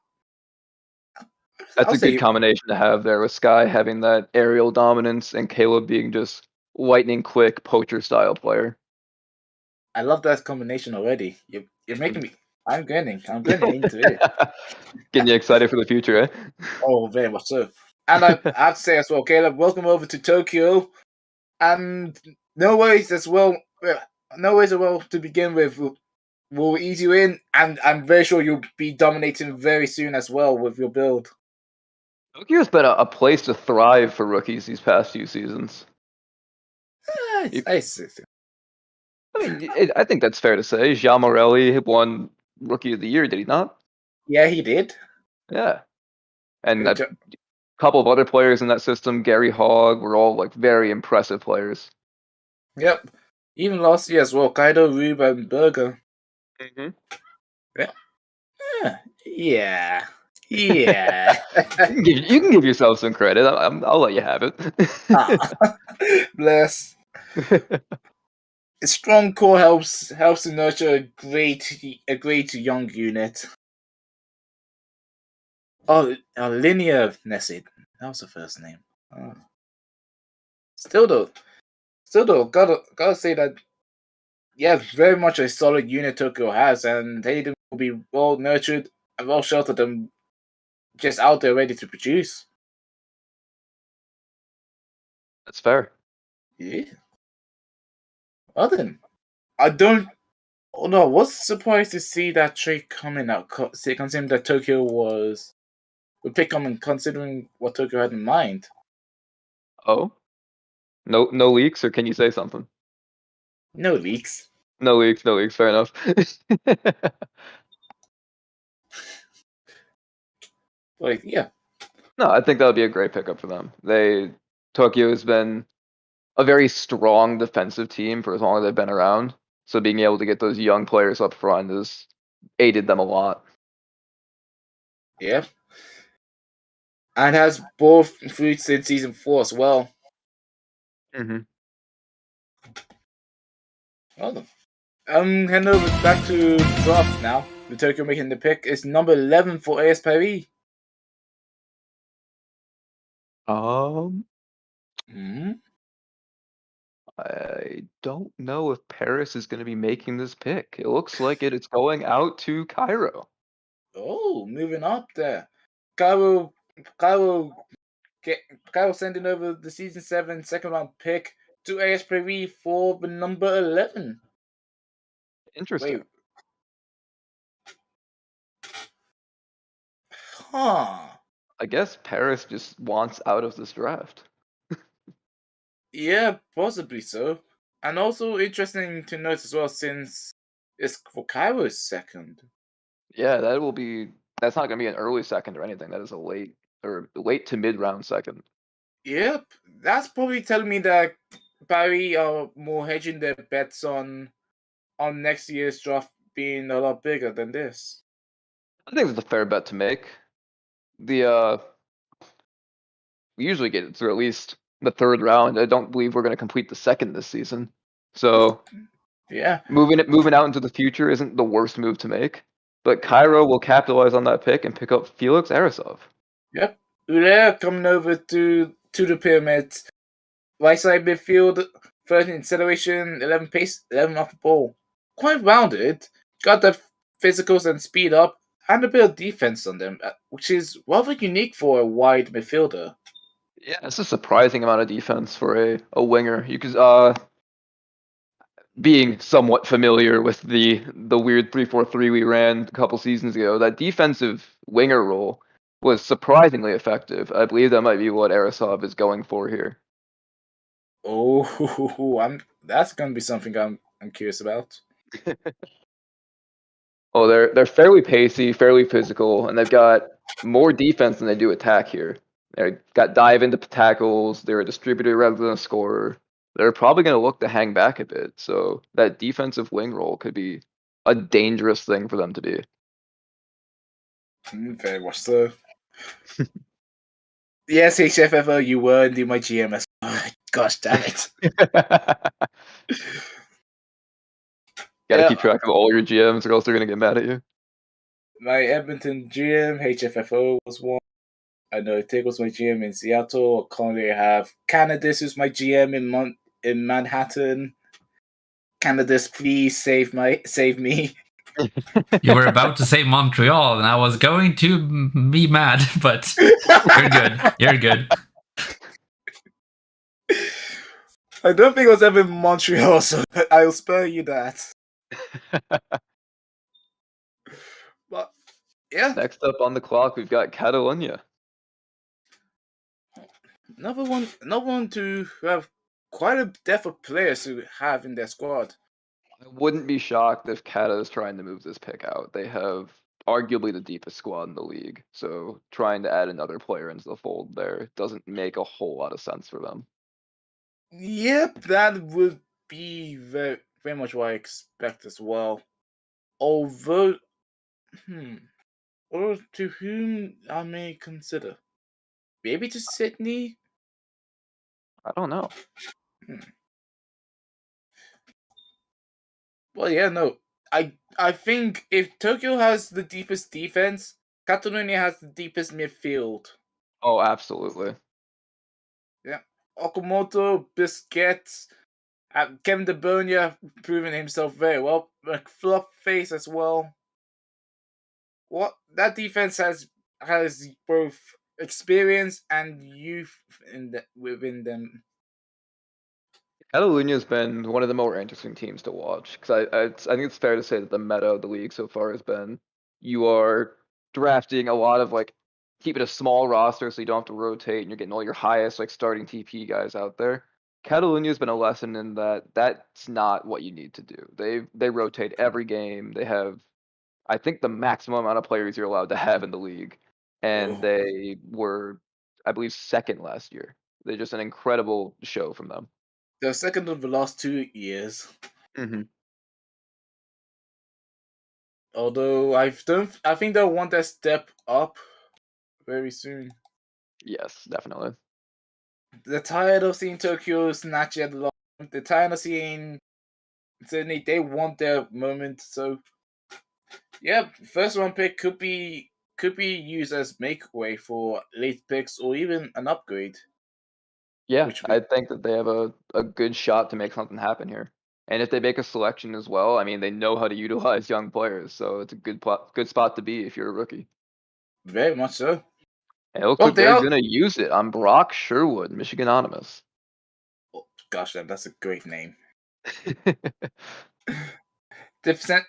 That's a good combination to have there with Sky having that aerial dominance and Caleb being just lightning quick poacher style player. I love that combination already. You're making me. I'm getting into it. Getting you excited for the future, eh? Oh, very much so. And I have to say as well, Caleb, welcome over to Tokyo. And no worries as well. No worries as well to begin with. We'll ease you in, and I'm very sure you'll be dominating very soon as well with your build. Tokyo's been a place to thrive for rookies these past few seasons. I see. I mean, I think that's fair to say. Jean Morelli won Rookie of the Year, did he not? Yeah, he did. Yeah. And a couple of other players in that system, Gary Hogg, were all like very impressive players. Yep. Even last year as well, Kaido, Rube, and Berger. Mm-hmm. Yeah. Yeah. Yeah. You can give yourself some credit. I'll let you have it. Bless. A strong core helps to nurture a great young unit. Oh, Linear Nessid. That was the first name. Oh. Still though, gotta say that. Yeah, very much a solid unit Tokyo has, and Hayden will be well nurtured and well sheltered and just out there ready to produce. That's fair. Yeah. Then I don't. Oh no, I was surprised to see that trade coming out. Considering that Tokyo would pick coming, considering what Tokyo had in mind. Oh, no leaks, or can you say something? No leaks. No leaks, no leaks. Fair enough. Like yeah, No, I think that would be a great pickup for them. Tokyo has been a very strong defensive team for as long as they've been around. So being able to get those young players up front has aided them a lot. yeah, and has both fruits in season 4 as well. Mm-hmm. Well, heading over back to draft now. The Tokyo making the pick is number 11 for AS Paris. Hmm? I don't know if Paris is going to be making this pick. It looks like it's going out to Cairo. Oh, moving up there. Cairo, Cairo, Cairo sending over the season 7 second round pick to AS Paris for the number 11. Interesting. Wait. Huh. I guess Paris just wants out of this draft. Yeah, possibly so. And also interesting to note as well, since it's for Cairo's second. Yeah, that's not going to be an early second or anything. That is a late to mid round second. Yep, that's probably telling me that Paris are more hedging their bets on next year's draft being a lot bigger than this. I think it's a fair bet to make. We usually get it through at least the third round. I don't believe we're going to complete the second this season. So Yeah, moving out into the future isn't the worst move to make. But Cairo will capitalize on that pick and pick up Felix Arasov. yep. Uller coming over to the Pyramids. Right side midfield, 13 acceleration, 11 pace, 11 off the ball. Quite rounded. Got the physicals and speed up, and a bit of defense on them, which is rather unique for a wide midfielder. Yeah, it's a surprising amount of defense for a winger. You could being somewhat familiar with the weird 3-4-3 we ran a couple seasons ago, that defensive winger role was surprisingly effective. I believe that might be what Arasov is going for here. Oh, that's gonna be something I'm curious about. Oh, they're fairly pacey, fairly physical, and they've got more defense than they do attack here. They've got dive into tackles. They're a distributor rather than a scorer. They're probably going to look to hang back a bit. So that defensive wing role could be a dangerous thing for them to be. Very much so. Yes, HFFO, you were indeed my GMS. Gosh damn it. Gotta keep track of all your GMs or else they're going to get mad at you. My Edmonton GM, HFFO, was one. I know Tig was my GM in Seattle. Currently, I have Canadis, who's my GM in Manhattan. Canadis, please save me. You were about to say Montreal, and I was going to be mad, but you're good. You're good. I don't think it was ever in Montreal, so I'll spare you that. But yeah, Next up on the clock, we've got Catalonia. another one to have quite a depth of players to have in their squad. I wouldn't be shocked if Cata is trying to move this pick out. They have arguably the deepest squad in the league, so trying to add another player into the fold there doesn't make a whole lot of sense for them. Yep, that would be very, very much what I expect as well. Although, or to whom I may consider, maybe to Sydney. I don't know. Well, yeah, no. I think if Tokyo has the deepest defense, Catalonia has the deepest midfield. Oh, absolutely. Yeah. Okamoto, Biscuits, Kevin De Bruyne proving himself very well. Face as well. What that defense has both experience and youth within them. Catalunya has been one of the more interesting teams to watch because I think it's fair to say that the meta of the league so far has been you are drafting a lot of like keeping a small roster so you don't have to rotate and you're getting all your highest like starting TP guys out there. Catalunya has been a lesson in that that's not what you need to do. They rotate every game. They have I think the maximum amount of players you're allowed to have in the league, and Oh. they were I believe second last year. They're just an incredible show from them. They're second of the last 2 years. Mm-hmm. Although I think they'll want that step up very soon. Yes, definitely. They're tired of seeing Tokyo snatch at the lot. They're tired of seeing certainly they want their moment. So yeah, first round pick could be used as make way for late picks or even an upgrade. Yeah, Which I think that they have a good shot to make something happen here. And if they make a selection as well, I mean, they know how to utilize young players, so it's a good spot to be if you're a rookie. Very much so. And it looks Well, like they're gonna use it on Brock Sherwood, Michigan Anonymous. Oh, gosh, that's a great name.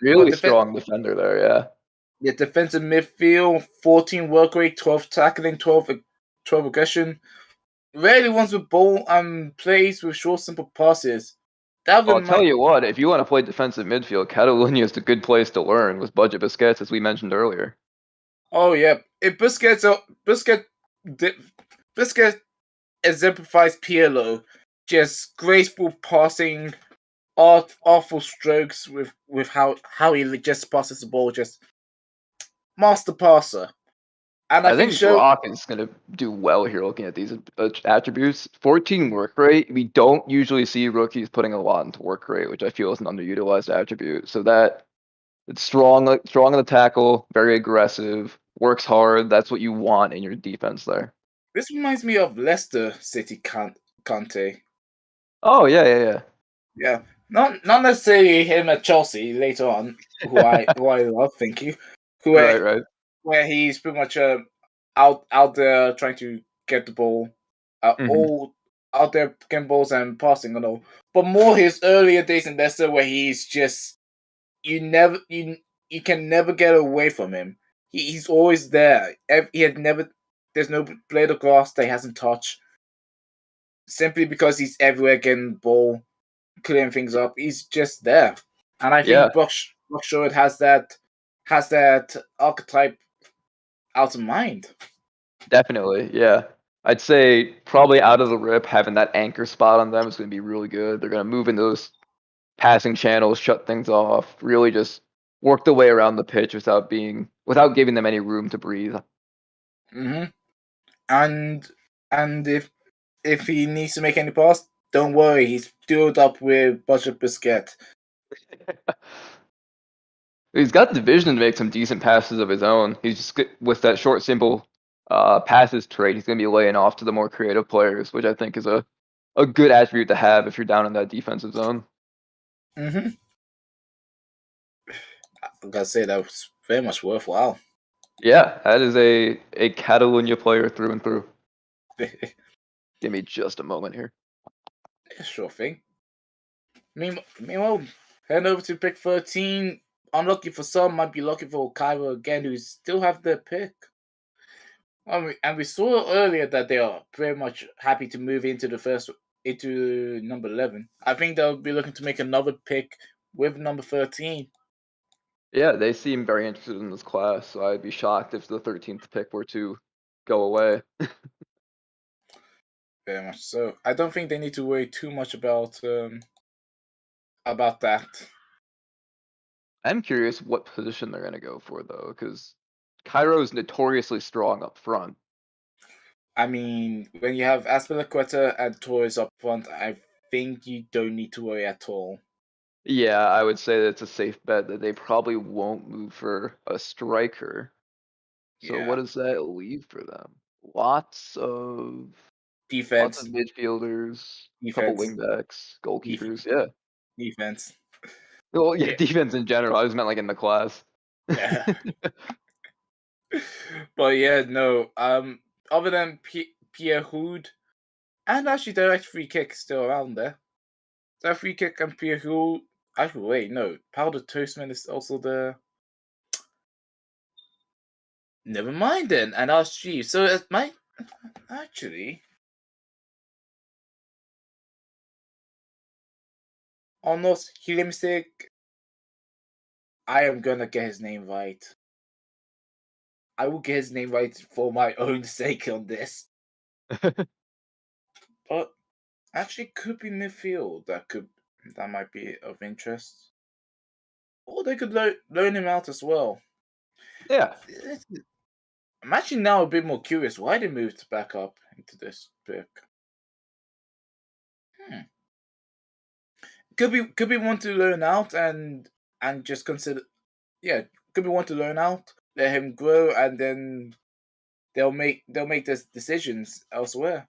Really strong defender there, yeah. Yeah, defensive midfield, 14 work rate, 12 tackling, 12 aggression. Rarely ones with ball and plays with short, simple passes. I'll tell you what, if you want to play defensive midfield, Catalunya is a good place to learn with Budget Busquets, as we mentioned earlier. Oh yeah, if Busquets exemplifies Pirlo, just graceful passing, awful strokes with how he just passes the ball, just master passer. And I think Brock is going to do well here looking at these attributes. 14 work rate. We don't usually see rookies putting a lot into work rate, which I feel is an underutilized attribute. So that it's strong on the tackle, very aggressive, works hard. That's what you want in your defense there. This reminds me of Leicester City Conte. Oh yeah. Yeah, not necessarily him at Chelsea later on, who I love. Thank you. Right. Where he's pretty much out there trying to get the ball, all out there getting balls and passing and all. But more his earlier days in Leicester, where he's just you can never get away from him. He's always there. He had never. There's no blade of grass that he hasn't touched. Simply because he's everywhere getting the ball, clearing things up. He's just there, and I think Brock Sherwood has that archetype out of mind. Definitely, yeah. I'd say probably out of the rip, having that anchor spot on them is going to be really good. They're going to move in those passing channels, shut things off, really just work the way around the pitch without giving them any room to breathe. Mm-hmm. And if he needs to make any pass, don't worry, he's dueled up with Budget Busquets. He's got the vision to make some decent passes of his own. He's just with that short, simple passes trait. He's going to be laying off to the more creative players, which I think is a good attribute to have if you're down in that defensive zone. Mm-hmm. I gotta say that was very much worthwhile. Yeah, that is a Catalunya player through and through. Give me just a moment here. Sure thing. Meanwhile, head over to pick 13. Unlucky for some, might be lucky for Cairo again, who still have their pick. And we saw earlier that they are very much happy to move into number 11. I think they'll be looking to make another pick with number 13. Yeah, they seem very interested in this class, so I'd be shocked if the 13th pick were to go away. Very much so. I don't think they need to worry too much about that. I'm curious what position they're going to go for, though, because Cairo is notoriously strong up front. I mean, when you have Aspilicueta and Torres up front, I think you don't need to worry at all. Yeah, I would say that it's a safe bet that they probably won't move for a striker. So Yeah. what does that leave for them? Lots of Defense. midfielders, a couple wingbacks, goalkeepers. Yeah. Defense. Well, yeah, defense in general. I just meant like in the class. Yeah. But yeah, no. Other than Pierre Hood, and actually direct free kick still around there. that free kick and Pierre who actually wait, no. Powder Toastman is also there. Never mind then, and RSG. So it might actually almost Hilimsik. I am gonna get his name right. I will get his name right for my own sake on this. But actually, could be midfield. That might be of interest. Or they could loan him out as well. Yeah. I'm actually now a bit more curious why they moved back up into this pick. Could be want to learn out and just consider. Yeah, could be want to learn out, let him grow, and then they'll make this decisions elsewhere.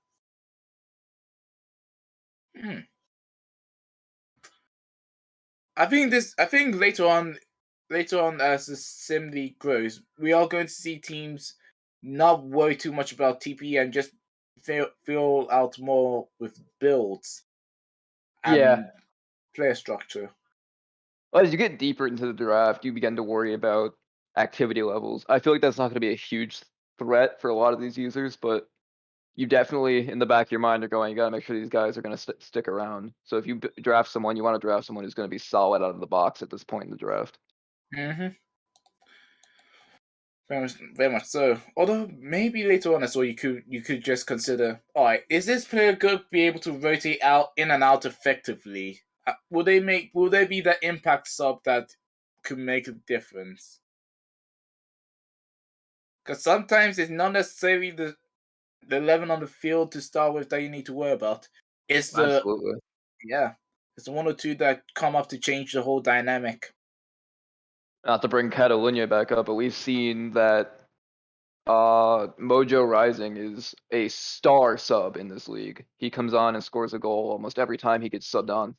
I think later on as the sim league grows, we are going to see teams not worry too much about TP and just feel out more with builds and Yeah. player structure. Well, as you get deeper into the draft, you begin to worry about activity levels. I feel like that's not going to be a huge threat for a lot of these users, but you definitely, in the back of your mind, are going, you got to make sure these guys are going to stick around. So if you draft someone, you want to draft someone who's going to be solid out of the box at this point in the draft. Mm-hmm. Very much so. Although maybe later on as well, you could just consider, all right, is this player going to be able to rotate out in and out effectively? Will they be the impact sub that could make a difference? Because sometimes it's not necessarily the 11 on the field to start with that you need to worry about. It's the Absolutely. it's the one or two that come up to change the whole dynamic. Not to bring Catalunya back up, but we've seen that Mojo Rising is a star sub in this league. He comes on and scores a goal almost every time he gets subbed on.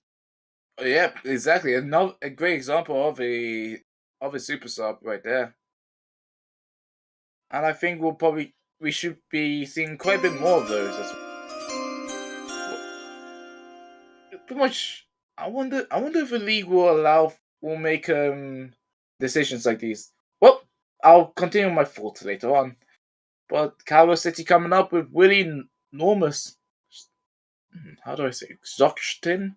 Yeah, exactly. A great example of a super sub right there. And I think we should be seeing quite a bit more of those as well. Pretty much, I wonder if the league will make decisions like these. Well, I'll continue my thoughts later on. But Carlos City coming up with Willie Normus. How do I say? Zoktin?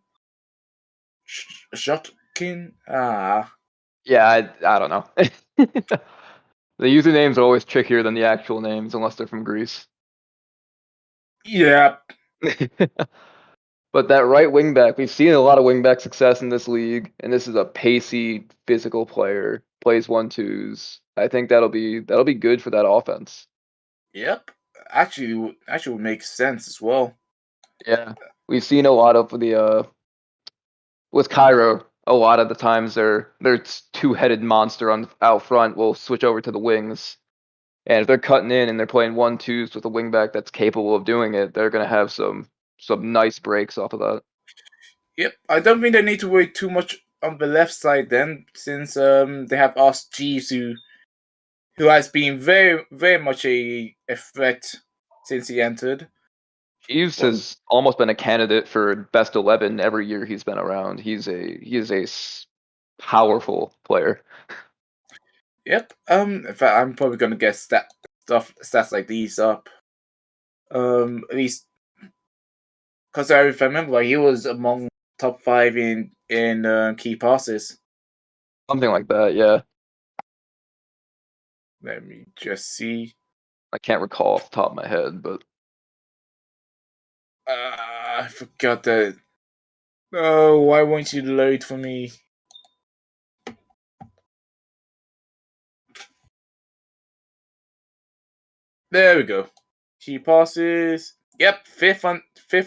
Zotkin? Yeah, I don't know. The usernames are always trickier than the actual names unless they're from Greece. Yeah. But that right wing back, we've seen a lot of wing back success in this league, and this is a pacey, physical player, plays 1-2s. I think that'll be good for that offense. Yep. Actually would make sense as well. Yeah. We've seen a lot of the with Cairo, a lot of the times their two-headed monster out front will switch over to the wings. And if they're cutting in and they're playing 1-2s with a wing back that's capable of doing it, they're gonna have some nice breaks off of that. Yep. I don't think they need to worry too much on the left side then, since they have Ask Jeeves who has been very, very much a threat since he entered. Jeeves has almost been a candidate for best 11 every year he's been around. He is a powerful player. Yep. In fact, I'm probably gonna get stats like these up. At least because if I remember, he was among top 5 in key passes. Something like that, yeah. Let me just see. I can't recall off the top of my head, but I forgot that. Oh, why won't you load for me? There we go. Key passes. Yep, fifth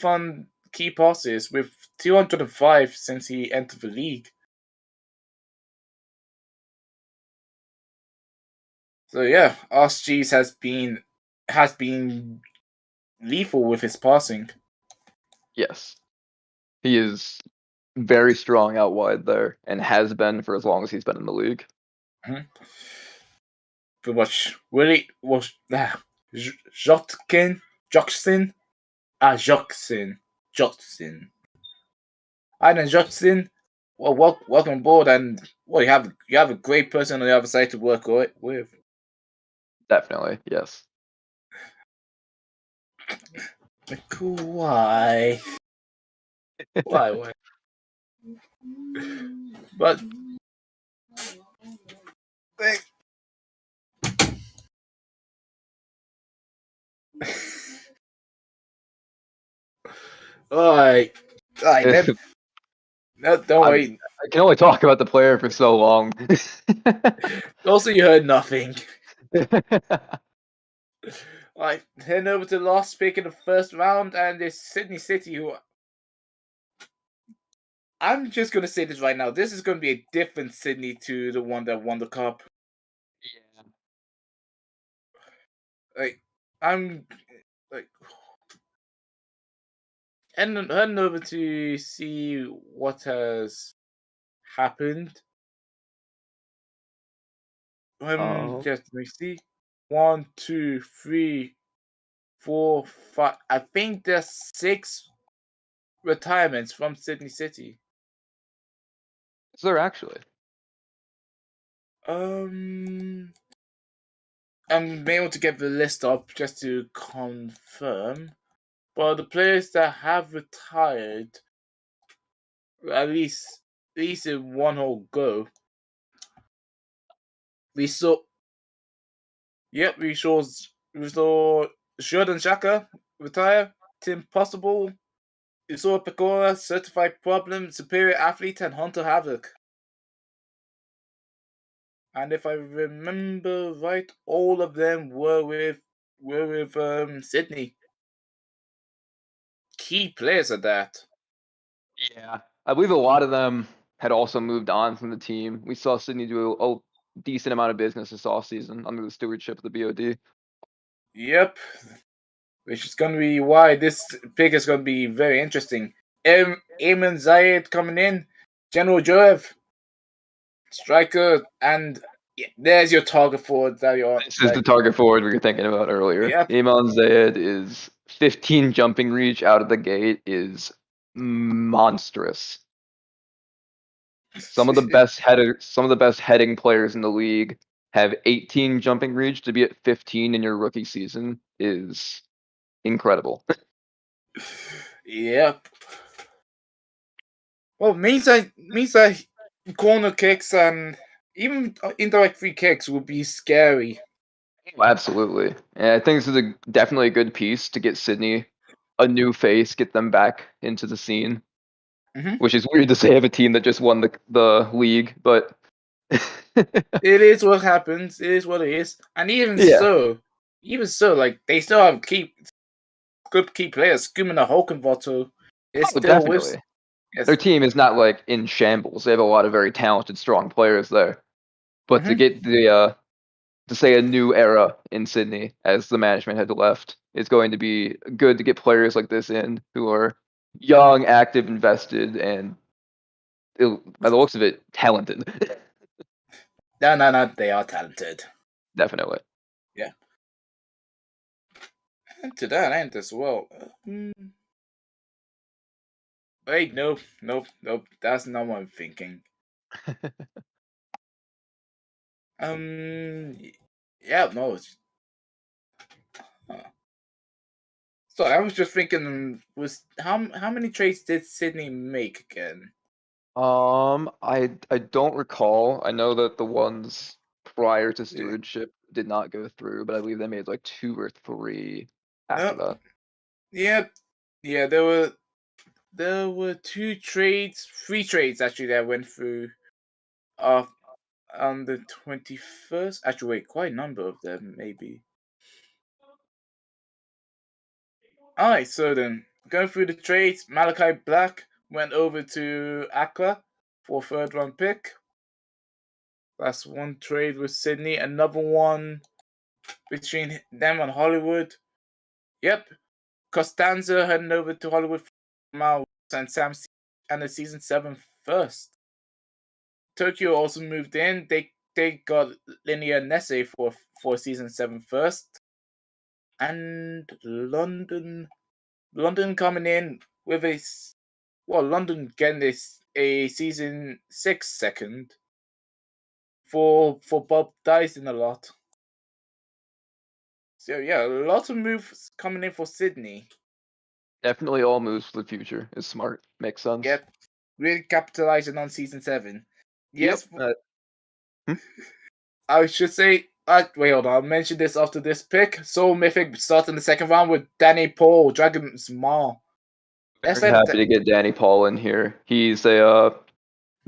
on key passes with 205 since he entered the league. So yeah, RSG's has been lethal with his passing. yes. He is very strong out wide there and has been for as long as he's been in the league. Mm-hmm. But what really was Jotkin? Hi then, Justin. Well, welcome aboard, and well, you have a great person on the other side to work with. Definitely, yes. Cool. Why? Why? But all right, then. No, don't worry. I can only talk about the player for so long. Also, you heard nothing. Alright, heading over to the last pick in the first round, and it's Sydney City, who I'm just gonna say this right now. This is gonna be a different Sydney to the one that won the cup. Yeah. Like, I'm like heading over to see what has happened. Just let me see. 1, 2, 3, 4, 5. I think there's 6 retirements from Sydney City. Is there actually? I'm able to get the list up just to confirm. But the players that have retired, at least in one whole go, we saw. Yep, we saw Jordan Shaka retire. Tim Possible, Isor Pecora, Certified Problem, Superior Athlete, and Hunter Havoc. And if I remember right, all of them were with Sydney. Key players at that. Yeah. I believe a lot of them had also moved on from the team. We saw Sydney do a decent amount of business this offseason under the stewardship of the BOD. Yep. Which is going to be why this pick is going to be very interesting. Ayman Zayed coming in, General Joev, striker, and there's your target forward that you're. This is the target forward we were thinking about earlier. Yep. Iman Zayed is 15 jumping reach out of the gate is monstrous. Some of the best heading players in the league have 18 jumping reach. To be at 15 in your rookie season is incredible. Yep. Well, means that corner kicks and even indirect free kicks would be scary. Absolutely. And I think this is definitely a good piece to get Sydney a new face, get them back into the scene. Mm-hmm. Which is weird to say of a team that just won the league, but it is what happens. It is what it is. And even so, like they still have good key players. Schumann and Hulkenvotter is still definitely. with. Yes. Their team is not like in shambles. They have a lot of very talented, strong players there. But to get to say a new era in Sydney as the management had left, it's going to be good to get players like this in who are young, active, invested, and by the looks of it, talented. No, they are talented. Definitely. Yeah. And to that end as well. Wait, nope. That's not what I'm thinking. Yeah, no. So I was just thinking, was how many trades did Sydney make again? I don't recall. I know that the ones prior to stewardship did not go through, but I believe they made like 2 or 3 after that. Yeah, there were 3 trades actually that went through on the 21st. Actually, wait, quite a number of them, maybe. Alright, so then, going through the trades, Malachi Black went over to Accra for a 3rd round pick. That's one trade with Sydney. Another one between them and Hollywood. Yep. Costanza heading over to Hollywood for Miles and Sam and the season 7 first. Tokyo also moved in. They got Linnea Nesse for season 7 first. And London coming in with London getting a season 6 second for Bob Dyson a lot. So yeah, a lot of moves coming in for Sydney. Definitely all moves for the future is smart. Makes sense. Yep, really capitalizing on season 7. Yes, Yep. I should say. Wait, hold on. I'll mention this after this pick. Soul Mythic starting the second round with Danny Paul, Dragon's Maw. Very happy to get Danny Paul in here. He's a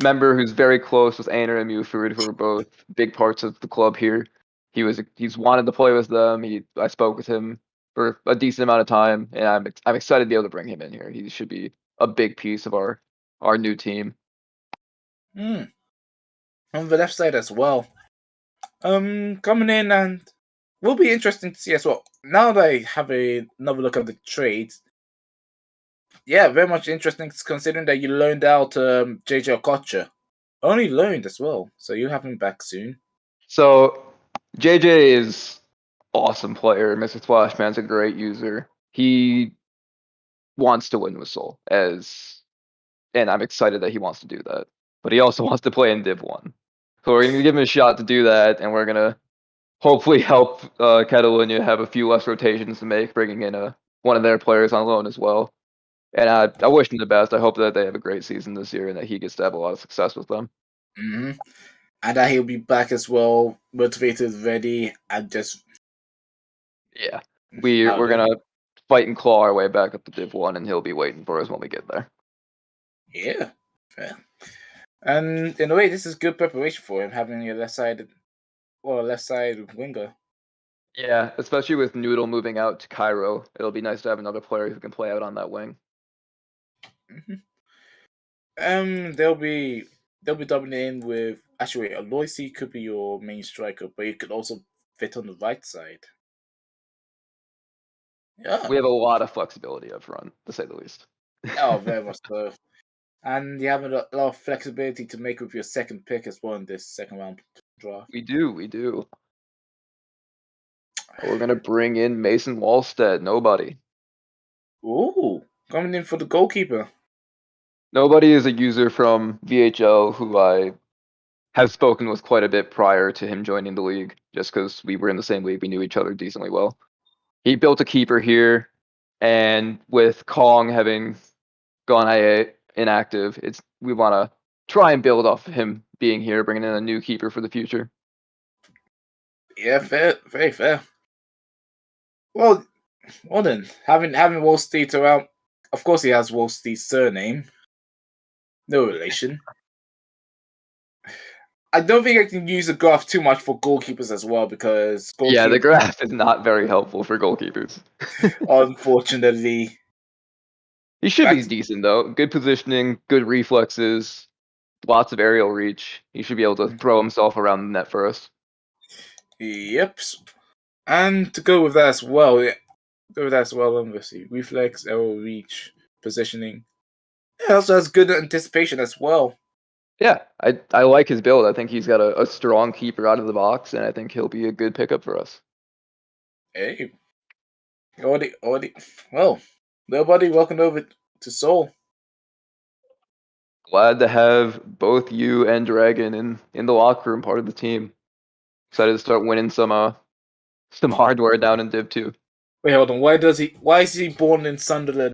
member who's very close with Ainer and Muford, who are both big parts of the club here. He's wanted to play with them. I spoke with him for a decent amount of time, and I'm excited to be able to bring him in here. He should be a big piece of our new team. On the left side as well. Coming in, and will be interesting to see as well. Now that I have another look at the trades, yeah, very much interesting considering that you loaned out JJ Okocha. Only loaned as well, so you'll have him back soon. So JJ is awesome player. Mr. Splashman's a great user. He wants to win with Soul, and I'm excited that he wants to do that. But he also wants to play in Div 1. So we're gonna give him a shot to do that, and we're gonna hopefully help Catalunya have a few less rotations to make, bringing in one of their players on loan as well. And I wish him the best. I hope that they have a great season this year and that he gets to have a lot of success with them. Mm-hmm. And that he'll be back as well, motivated, ready, and just yeah, we're gonna fight and claw our way back up to Div 1, and he'll be waiting for us when we get there. Yeah, fair. And in a way, this is good preparation for him, having a left side winger. Yeah, especially with Noodle moving out to Cairo, it'll be nice to have another player who can play out on that wing. Mm-hmm. They'll be dubbing in with actually Aloisi could be your main striker, but you could also fit on the right side. Yeah, we have a lot of flexibility up front, to say the least. Oh, very much so. And you have a lot of flexibility to make with your second pick as well in this second round draft. We do. We're gonna bring in Mason Wallstead. Nobody. Ooh, coming in for the goalkeeper. Nobody is a user from VHL who I have spoken with quite a bit prior to him joining the league, just because we were in the same league, we knew each other decently well. He built a keeper here, and with Kong having gone IA inactive, we want to try and build off of him being here, bringing in a new keeper for the future. Yeah, fair, very fair. Well then, having Wallsteed around, of course he has Wallsteed's surname. No relation. I don't think I can use the graph too much for goalkeepers as well because yeah, the graph is not very helpful for goalkeepers. Unfortunately. He should be decent though. Good positioning, good reflexes, lots of aerial reach. He should be able to throw himself around the net for us. Yep. And to go with that as well, obviously. Reflex, aerial reach, positioning. He also has good anticipation as well. Yeah, I like his build. I think he's got a strong keeper out of the box, and I think he'll be a good pickup for us. Hey. Well, nobody welcome over to Seoul. Glad to have both you and Dragon in the locker room, part of the team. Excited to start winning some hardware down in Div 2. Wait, hold on. Why is he born in Sunderland?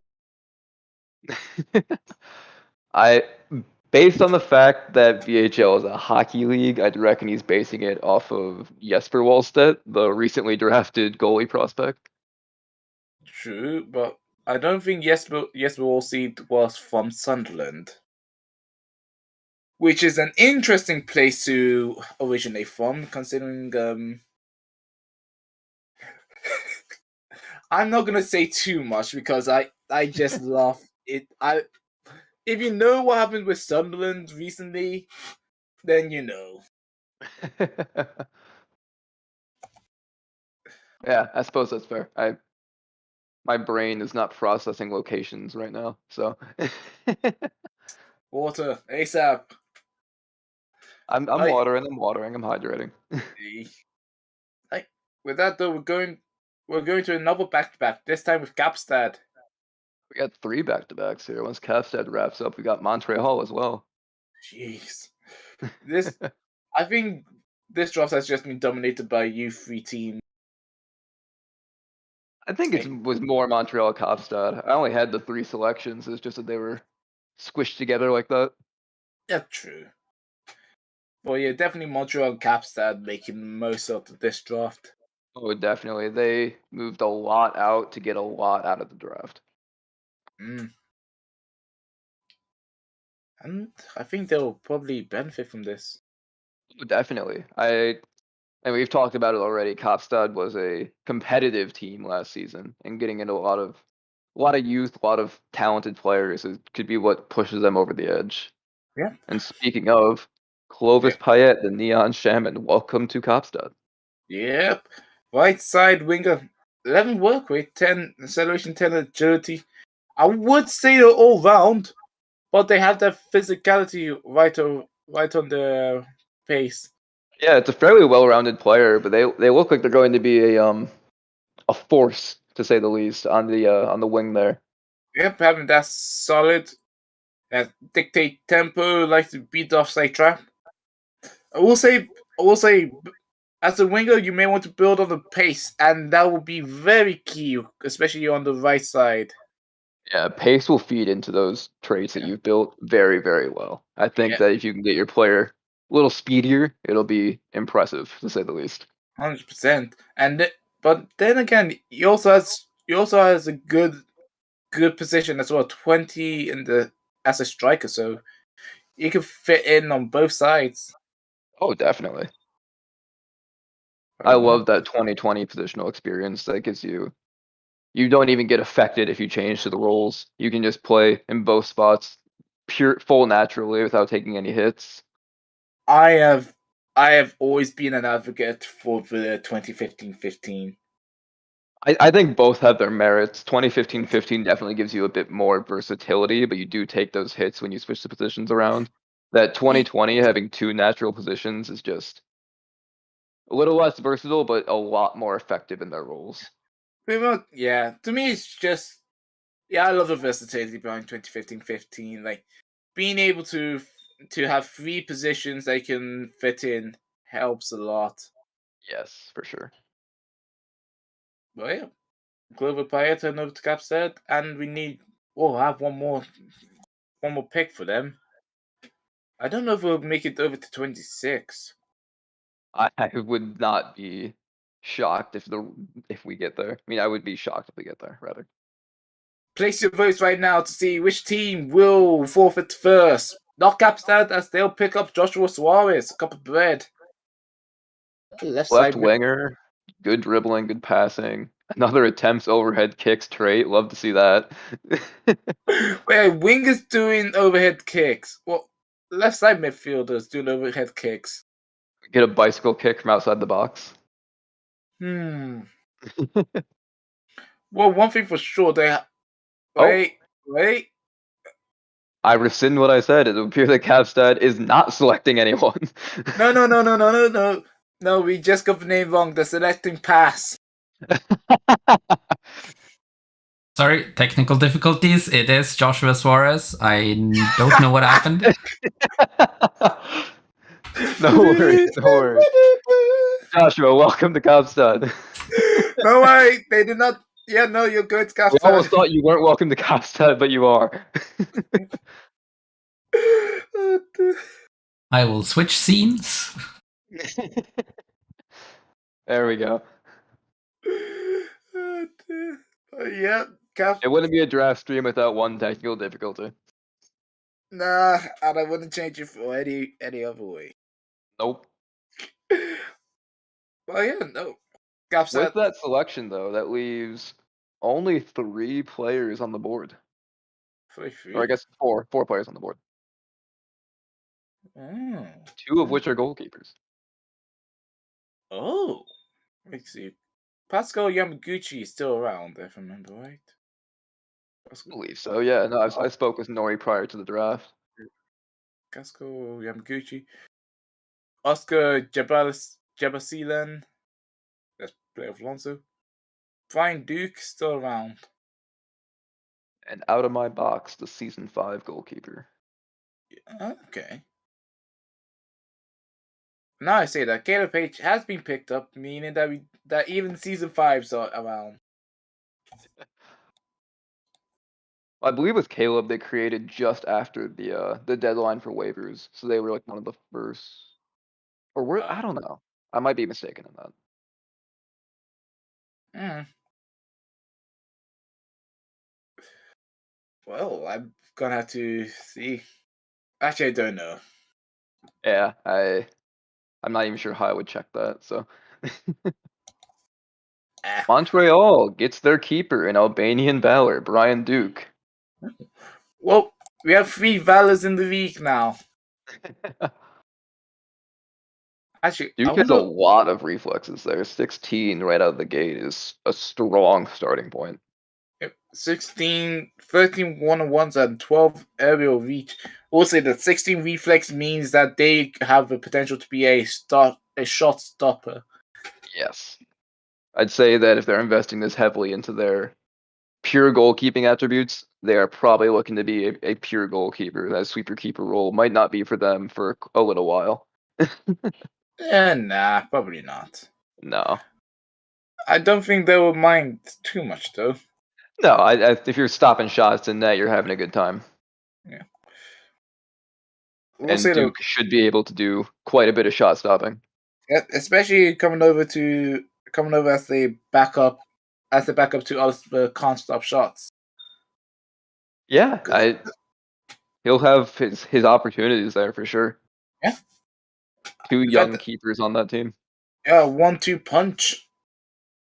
Based on the fact that VHL is a hockey league, I'd reckon he's basing it off of Jesper Wallstedt, the recently drafted goalie prospect. True, but I don't think Jesper Wallstedt was from Sunderland. Which is an interesting place to originate from, considering I'm not gonna say too much because I just laugh it. If you know what happened with Sunderland recently, then you know. Yeah, I suppose that's fair. My brain is not processing locations right now, so Water ASAP. I'm watering, I'm hydrating. With that though, we're going to another back-to-back. This time with Kapstad. We got 3 back-to-backs here. Once Capstad wraps up, we got Montreal as well. Jeez. I think this draft has just been dominated by U3 team. I think it was more Montreal Capstad. I only had the 3 selections. It's just that they were squished together like that. Yeah, true. Well, yeah, definitely Montreal Capstad making the most out of this draft. Oh, definitely. They moved a lot out to get a lot out of the draft. And I think they'll probably benefit from this. Oh, definitely. And we've talked about it already. Kapstad was a competitive team last season, and getting into a lot of youth, a lot of talented players could be what pushes them over the edge. Yeah. And speaking of, Clovis Payet, the Neon Shaman, welcome to Kapstad. Yep. Right side winger, 11 work rate, 10 acceleration, 10 agility. I would say they're all round, but they have that physicality right on the pace. Yeah, it's a fairly well-rounded player, but they look like they're going to be a force, to say the least, on the wing there. Yep, having that solid, dictate tempo, like to beat the offside trap. I will say, as a winger, you may want to build on the pace, and that will be very key, especially on the right side. Yeah, pace will feed into those traits that you've built very, very well. I think that if you can get your player a little speedier, it'll be impressive, to say the least. 100%. But then again, he also has a good position as well. 20 as a striker, so he can fit in on both sides. Oh, definitely. I love that 2020 positional experience that gives you. You don't even get affected if you change to the roles. You can just play in both spots, full naturally without taking any hits. I have always been an advocate for the 2015-15. I think both have their merits. 2015-15 definitely gives you a bit more versatility, but you do take those hits when you switch the positions around. That 2020 having 2 natural positions is just a little less versatile, but a lot more effective in their roles. Yeah, to me it's just I love the versatility behind 2015-15. Like being able to have 3 positions they can fit in helps a lot. Yes, for sure. But yeah, Global Player turn over to Capstead, and we'll have one more pick for them. I don't know if we'll make it over to 26. I would not be shocked if we get there. I mean, I would be shocked if we get there, rather. Place your votes right now to see which team will forfeit first. Not Capstead, as they'll pick up Joshua Suarez, a cup of bread. Left winger, good dribbling, good passing. Another attempts overhead kicks trait. Love to see that. Wait, wingers doing overhead kicks. Well, left side midfielders doing overhead kicks. Get a bicycle kick from outside the box. Well, one thing for sure, wait. I rescind what I said. It would appear that Capstad is not selecting anyone. No. No, we just got the name wrong. They're selecting pass. Sorry, technical difficulties. It is Joshua Suarez. I don't know what happened. No worries. Joshua, welcome to Capstad. No way, they did not. Yeah, no, you're good, Capstad. We almost thought you weren't welcome to Capstad, but you are. I will switch scenes. There we go. Yeah, It wouldn't be a draft stream without one technical difficulty. Nah, and I wouldn't change it for any other way. Nope. Well, yeah, no. Capstad. With that selection, though, that leaves only 3 players on the board. Or I guess 4 players on the board. 2 of which are goalkeepers. Oh, let's see. Pascal Yamaguchi is still around, if I remember right. I believe so. Yeah, no, I spoke with Nori prior to the draft. Pascal Yamaguchi, Oscar Jabasilan, that's player of Alonso. Brian Duke still around. And out of my box, the season 5 goalkeeper. Okay. Now I say that Caleb Page has been picked up, meaning that even season 5's are around. I believe with Caleb, they created just after the deadline for waivers, so they were like one of the first. Or were I don't know. I might be mistaken in that. Hmm. Well, I'm gonna have to see. Actually, I don't know. Yeah, I'm not even sure how I would check that. So Ah. Montreal gets their keeper in Albanian Valor, Brian Duke. Well, we have 3 Valors in the league now. Actually, I Duke has a wonder. lot of reflexes there. 16 right out of the gate is a strong starting point. 16, 13 one-on-ones and 12 aerial reach. Also, the 16 reflex means that they have the potential to be a shot stopper. Yes. I'd say that if they're investing this heavily into their pure goalkeeping attributes, they are probably looking to be a pure goalkeeper. That sweeper keeper role might not be for them for a little while. Nah, probably not. No. I don't think they will mind too much, though. No, if you're stopping shots in net, you're having a good time. Yeah. And Duke should be able to do quite a bit of shot stopping. Especially coming over as the backup to us the can't stop shots. Yeah, he'll have his opportunities there for sure. Yeah. 2 young keepers on that team. Yeah, 1-2 punch.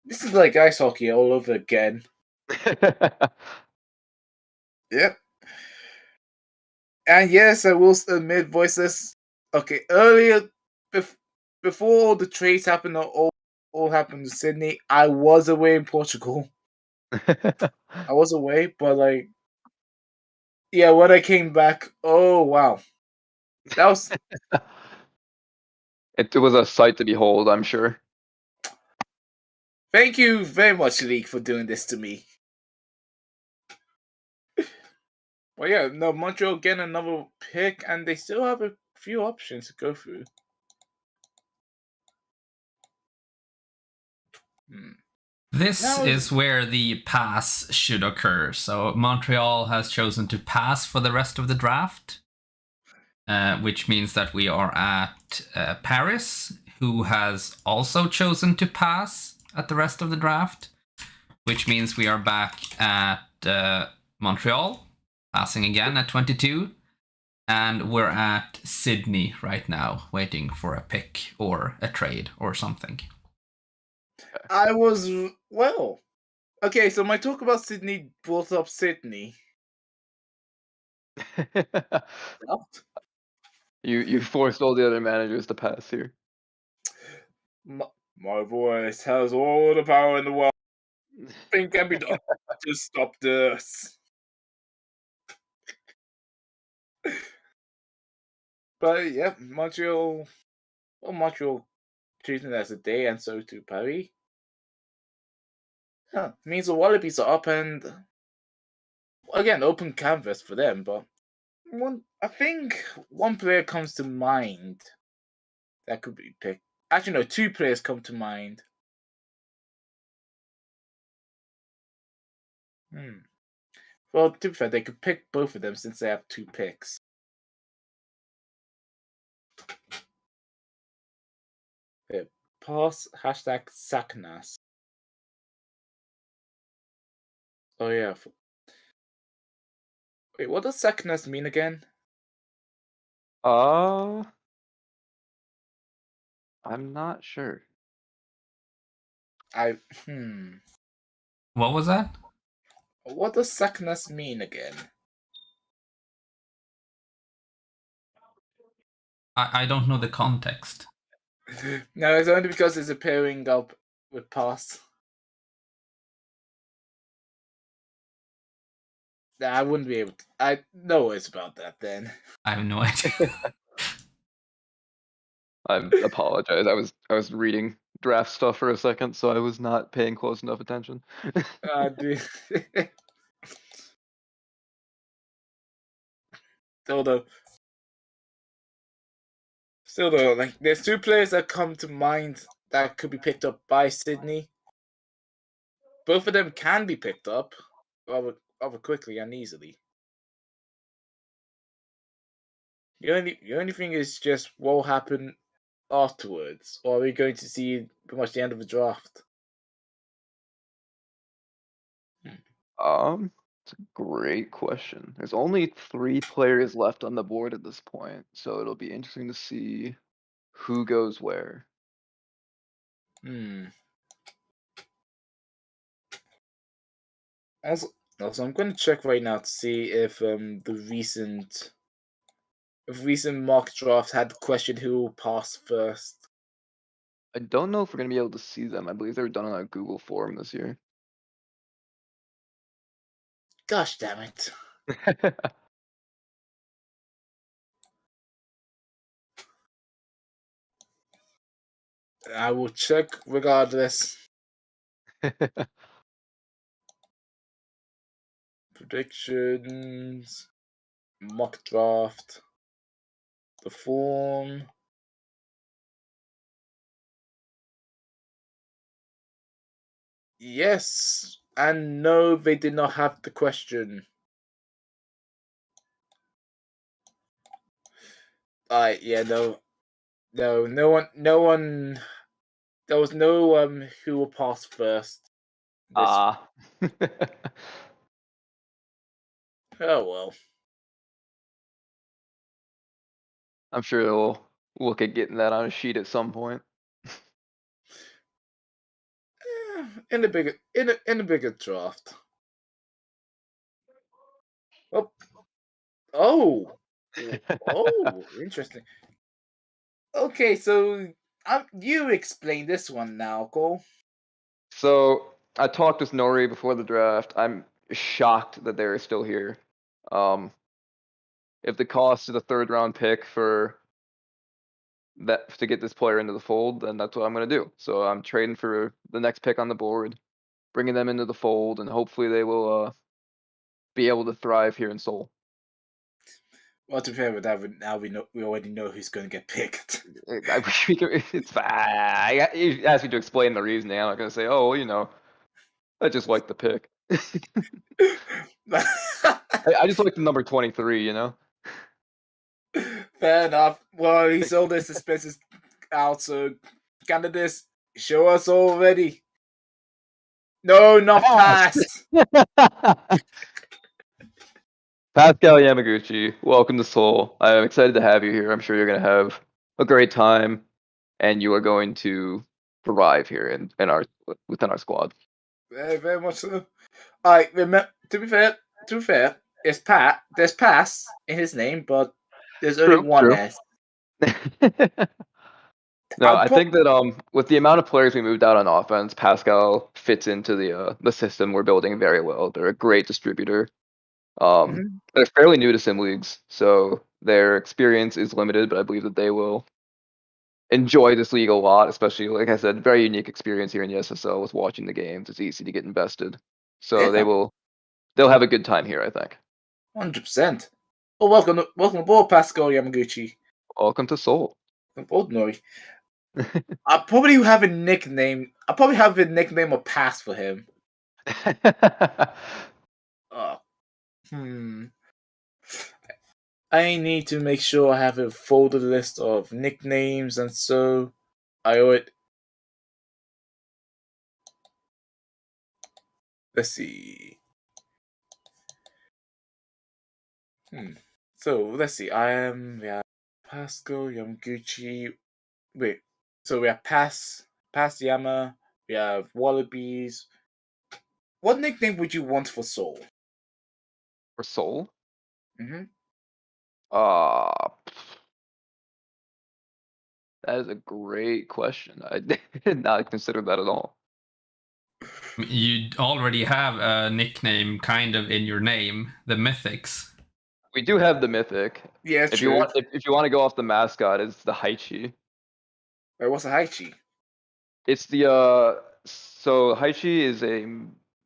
This is like ice hockey all over again. Yep. And yes, I will admit, voices. Okay, earlier, before all the trades happened, all happened in Sydney, I was away in Portugal. I was away, but like, yeah, when I came back, oh wow, that was. It was a sight to behold, I'm sure. Thank you very much, League, for doing this to me. Well, yeah, no, Montreal getting another pick, and they still have a few options to go through. This is where the pass should occur. So Montreal has chosen to pass for the rest of the draft, which means that we are at Paris, who has also chosen to pass at the rest of the draft, which means we are back at Montreal, passing again at 22. And we're at Sydney right now, waiting for a pick or a trade or something. I was, well, okay, so my talk about Sydney brought up Sydney. You forced all the other managers to pass here. My voice has all the power in the world. Nothing can be done to stop this. But yeah, Montreal choosing as a day, and so too Paris. Huh, means the Wallabies are up, and again, open canvas for them. But I think one player comes to mind that could be picked. Actually, no, 2 players come to mind. Well, to be fair, they could pick both of them since they have 2 picks. Here, pass hashtag Saknas. Oh yeah. Wait, what does Saknas mean again? I'm not sure. What was that? What does Saknas mean again? I don't know the context. No, it's only because it's appearing up with pass. I wouldn't be able to. I know words about that then. I have no idea. I apologize. I was reading draft stuff for a second, so I was not paying close enough attention. Dude. Still though, like there's two players that come to mind that could be picked up by Sydney. Both of them can be picked up rather quickly and easily. The only thing is just what will happen afterwards, or are we going to see pretty much the end of the draft? It's a great question. There's only 3 players left on the board at this point, so it'll be interesting to see who goes where. Also, I'm going to check right now to see if the recent mock draft had questioned who will pass first. I don't know if we're gonna be able to see them. I believe they were done on a Google form this year. Gosh damn it! I will check regardless. Predictions, mock draft, the form. Yes and no, they did not have the question. Yeah, no one. There was no who will pass first. Ah. Oh well. I'm sure they'll look at getting that on a sheet at some point. In a bigger draft. Oh, interesting. Okay, so you explain this one now, Cole. So I talked with Nori before the draft. I'm shocked that they're still here. If the cost is a 3rd round pick for that to get this player into the fold, then that's what I'm gonna do. So I'm trading for the next pick on the board, bringing them into the fold, and hopefully they will be able to thrive here in Seoul. Well, to be fair with that, now we already know who's going to get picked. It's fine. You asked me to explain the reasoning. I'm not gonna say, oh, I just like the pick. I just like the number 23. Fair enough. Well, he sold his suspenses out, so candidates, show us already. No, not pass. Pascal Yamaguchi, welcome to Seoul. I'm excited to have you here. I'm sure you're going to have a great time, and you are going to thrive here within our squad. Very, very much so. I remember. To be fair, it's Pat. There's pass in his name, but there's only one S. No, I think that with the amount of players we moved out on offense, Pascal fits into the system we're building very well. They're a great distributor. They're fairly new to sim leagues, so their experience is limited, but I believe that they will enjoy this league a lot, especially, like I said, very unique experience here in the SSL with watching the games. It's easy to get invested. So Yeah. they'll have a good time here, I think. 100%. Well, welcome aboard, Pascal Yamaguchi. Welcome to Seoul. Ordinary. I'll probably have a nickname. I'll probably have a nickname or pass for him. I need to make sure I have a folded list of nicknames, and so I owe it. Let's see. So let's see. We have Pascal Yamaguchi. Wait. So we have Pass Yama. We have Wallabies. What nickname would you want for Seoul? For Seoul? That is a great question. I did not consider that at all. You already have a nickname kind of in your name, the Mythics. We do have the Mythic. Yeah, if true. If you want to go off the mascot, it's the Haichi. Wait, what's a Haichi? It's the so Haichi is a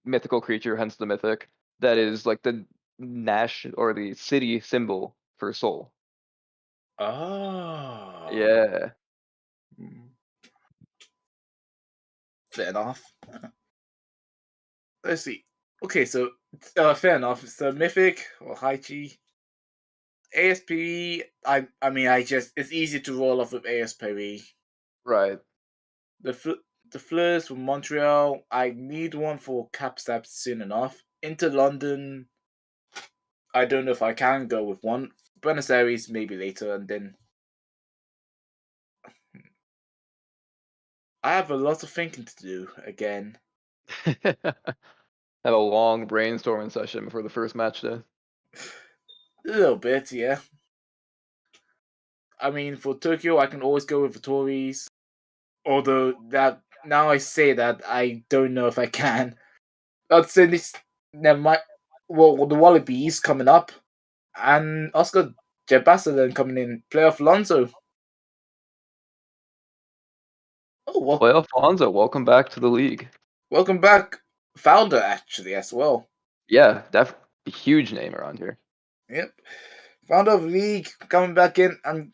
mythical creature, hence the Mythic, that is like the national or the city symbol for Seoul. Oh. Yeah. Fair enough. Let's see. Okay, so fair enough. So Mythic or Haichi. ASP, I mean, it's easy to roll off with ASP. Right. The Fleurs from Montreal, I need one for Capstab soon enough. Into London, I don't know if I can go with one. Buenos Aires, maybe later, and then I have a lot of thinking to do again. Have a long brainstorming session before the first match day. A little bit, yeah. I mean, for Tokyo, I can always go with the Tories. Although that now I say that, I don't know if I can. I'd say this. Never mind. Well, the Wallabies coming up, and Oscar Jebasa then coming in. Playoff Alonso. Oh, well, Playoff Alonso, welcome back to the league. welcome back, founder actually as well. Yeah, a huge name around here. Yep, founder of the league coming back in, and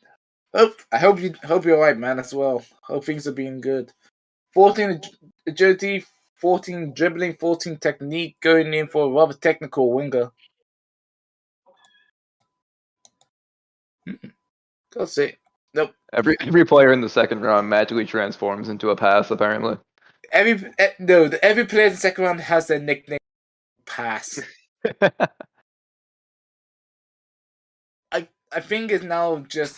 I hope you're right, man, as well. Hope things are being good. 14 agility, 14 dribbling, 14 technique, going in for a rather technical winger. That's it. Nope. Every player in the second round magically transforms into a pass, apparently. Every player in the second round has their nickname Pass. I think it's now just.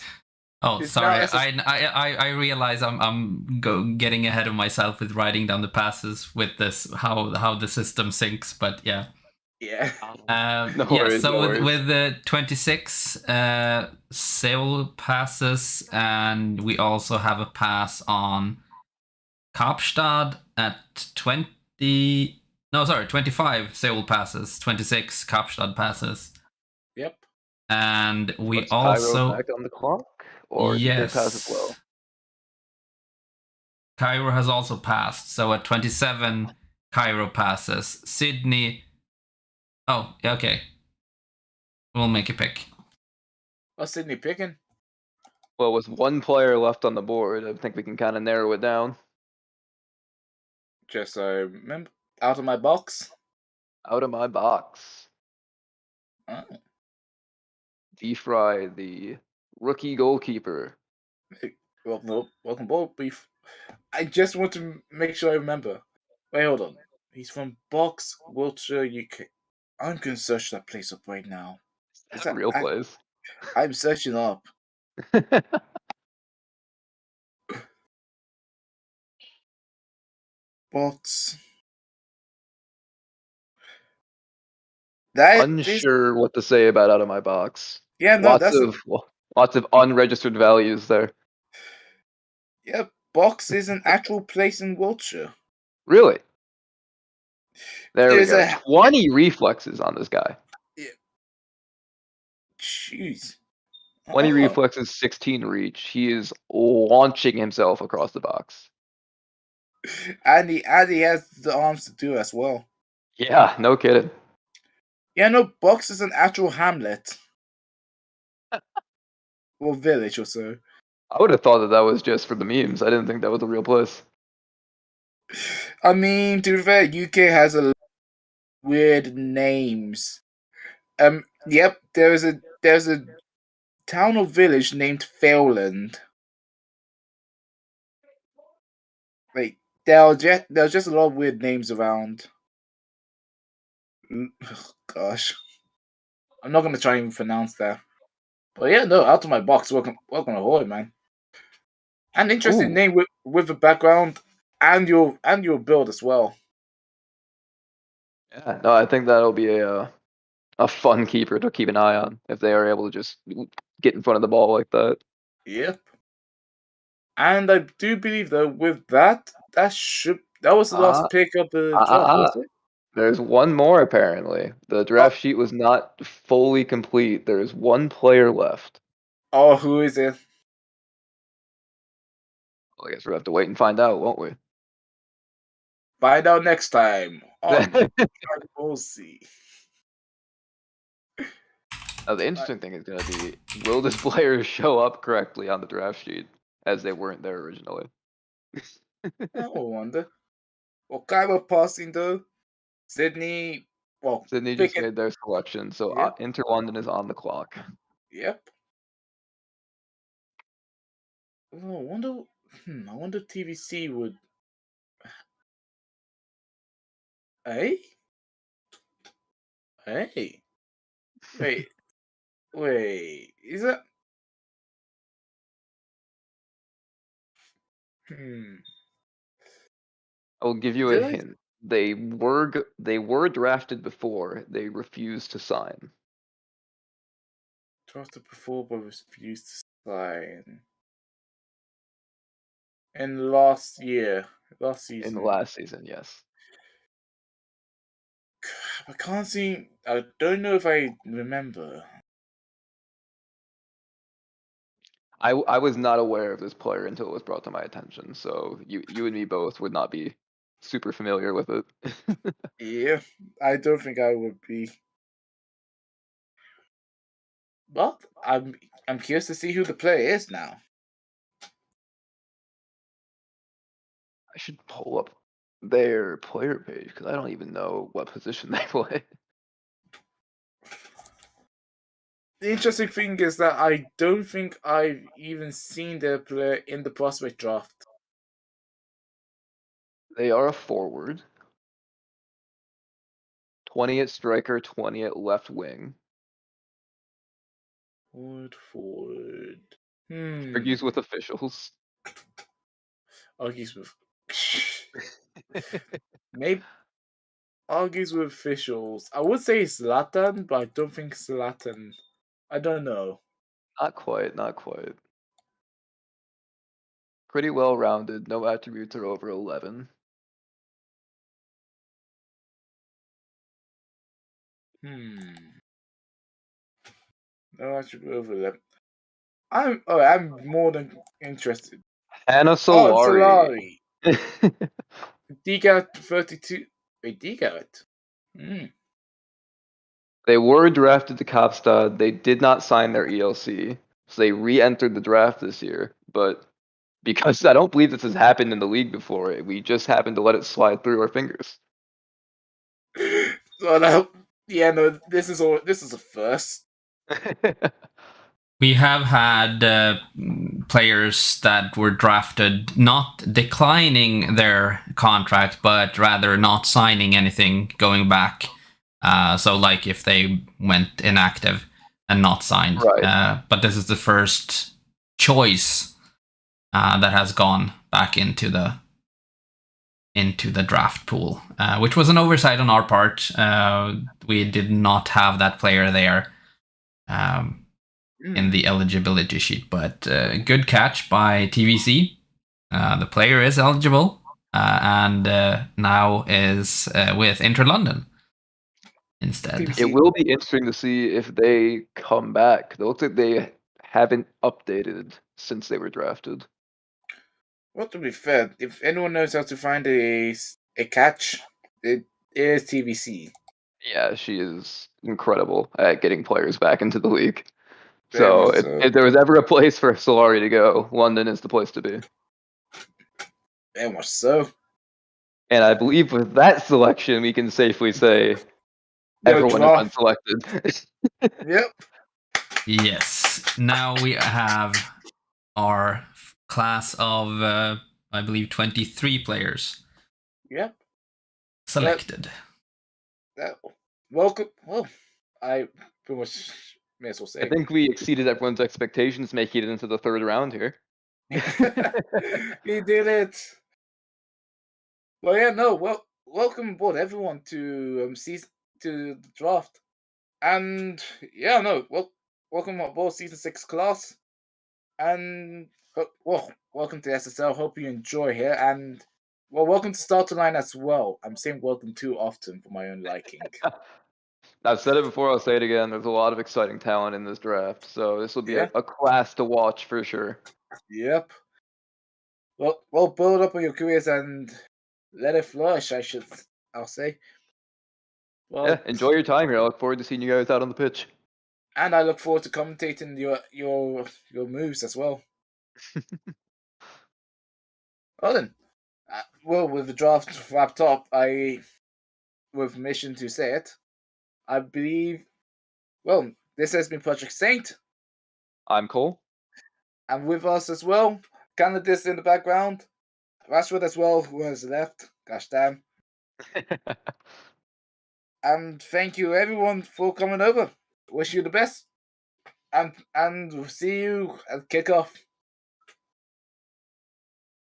Oh, It's sorry. now I realize I'm getting ahead of myself with writing down the passes with this how the system syncs, but yeah. Yeah. No Yeah. worries, So no with worries. the 26 Seoul passes, and we also have a pass on Kapstadt at 20. No, sorry, 25 Seoul passes, 26 Kapstadt passes. Yep. And we Puts Cairo also back on the clock, or did they pass as well? Cairo has also passed. So at 27, Cairo passes. Sydney. Oh, yeah, okay. We'll make a pick. What's Sydney picking? Well, with one player left on the board, I think we can kind of narrow it down. Just remember, out of my box. Out of my box. Oh. D-Fry, the rookie goalkeeper. Welcome board beef. I just want to make sure I remember. Wait, hold on. He's from Box, Wiltshire, UK. I'm going to search that place up right now. Is that a real place? I'm searching up. Box. Unsure what to say about out of my box. Yeah, no, lots of unregistered values there. Yeah, Box is an actual place in Wiltshire. Really? There we There's go. 20 reflexes on this guy. Yeah. Jeez. 20 reflexes, 16 reach. He is launching himself across the box. And he has the arms to do as well. Yeah, no kidding. Yeah, no, Box is an actual hamlet. Or village or so. I would have thought that was just for the memes. I didn't think that was a real place. I mean, to be fair, UK has a lot of weird names. Yep, there's a town or village named Fairland. Like there's just a lot of weird names around. Gosh, I'm not gonna try and pronounce that. But yeah, no, out of my box. Welcome aboard, man. An interesting name with a background and your build as well. Yeah, no, I think that'll be a fun keeper to keep an eye on if they are able to just get in front of the ball like that. Yep. And I do believe though with that was the last pick of the draft, was it? There's one more apparently. The draft sheet was not fully complete. There is one player left. Oh, who is it? Well, I guess we'll have to wait and find out, won't we? Find out next time on We'll see. Now, the interesting thing is going to be, will this player show up correctly on the draft sheet, as they weren't there originally? I wonder. Well, Kyber passing though. Sydney. Well, Sydney just picking. made their selection, so Yep. Inter London is on the clock. Yep. Oh, I wonder if TVC would. Hey. Hey. Wait. Is that? I will give you a Did I hint. They were drafted before. They refused to sign. drafted before but refused to sign? In last season. In the last season, yes. I can't see. I don't know if I remember. I was not aware of this player until it was brought to my attention. So you and me both would not be super familiar with it. Yeah, I don't think I would be. But I'm curious to see who the player is now. I should pull up their player page because I don't even know what position they play. The interesting thing is that I don't think I've even seen their player in the prospect draft. They are a forward. 20 at striker, 20 at left wing. Forward. Argues with officials. Argues with. Maybe argues with officials. I would say Zlatan, but I don't think Zlatan. I don't know. Not quite, not quite. Pretty well rounded. No attributes are over 11. No attribute over them. I'm more than interested. Hannah Oh, Solari. Solari. Digat 32. Wait, Digat. They were drafted to Kapstad. They did not sign their ELC, so they re-entered the draft this year. But because I don't believe this has happened in the league before, we just happened to let it slide through our fingers. Well, yeah, no, this is a first. We have had players that were drafted not declining their contract, but rather not signing anything going back. So, like if they went inactive and not signed. Right. But this is the first choice that has gone back into the draft pool, which was an oversight on our part. We did not have that player there. In the eligibility sheet, but good catch by TVC. The player is eligible and now is with Inter London instead. TVC. It will be interesting to see if they come back. It looks like they haven't updated since they were drafted. Well, to be fair, if anyone knows how to find a catch, it is TVC. Yeah, she is incredible at getting players back into the league. Very So much if, so. if there was ever a place for Solari to go, London is the place to be. Very much so. And I believe with that selection, we can safely say No everyone is draft. unselected. Yep. Yes. Now we have our class of, I believe, 23 players Yep. selected. Welcome. Well, I pretty much may as well say. I think we exceeded everyone's expectations, making it into the third round here. He did it. Well, yeah, no. Well, welcome aboard, everyone, to to the draft, and yeah, no. Well, welcome aboard season 6 class, and well, welcome to SSL. Hope you enjoy here, and well, welcome to Starter Line as well. I'm saying welcome too often for my own liking. I've said it before, I'll say it again. There's a lot of exciting talent in this draft, so this will be a class to watch for sure. Yep. Well, build up on your careers and let it flourish. I'll say. Well, Yeah, enjoy your time here. I look forward to seeing you guys out on the pitch. And I look forward to commentating your moves as well. Well then, well, with the draft wrapped up, with permission to say it, I believe. Well, this has been Project Saint, I'm Cole. and with us as well, Canada's in the background, Rashford as well, who has left. Gosh damn. And thank you everyone for coming over. Wish you the best. And we'll see you at kickoff.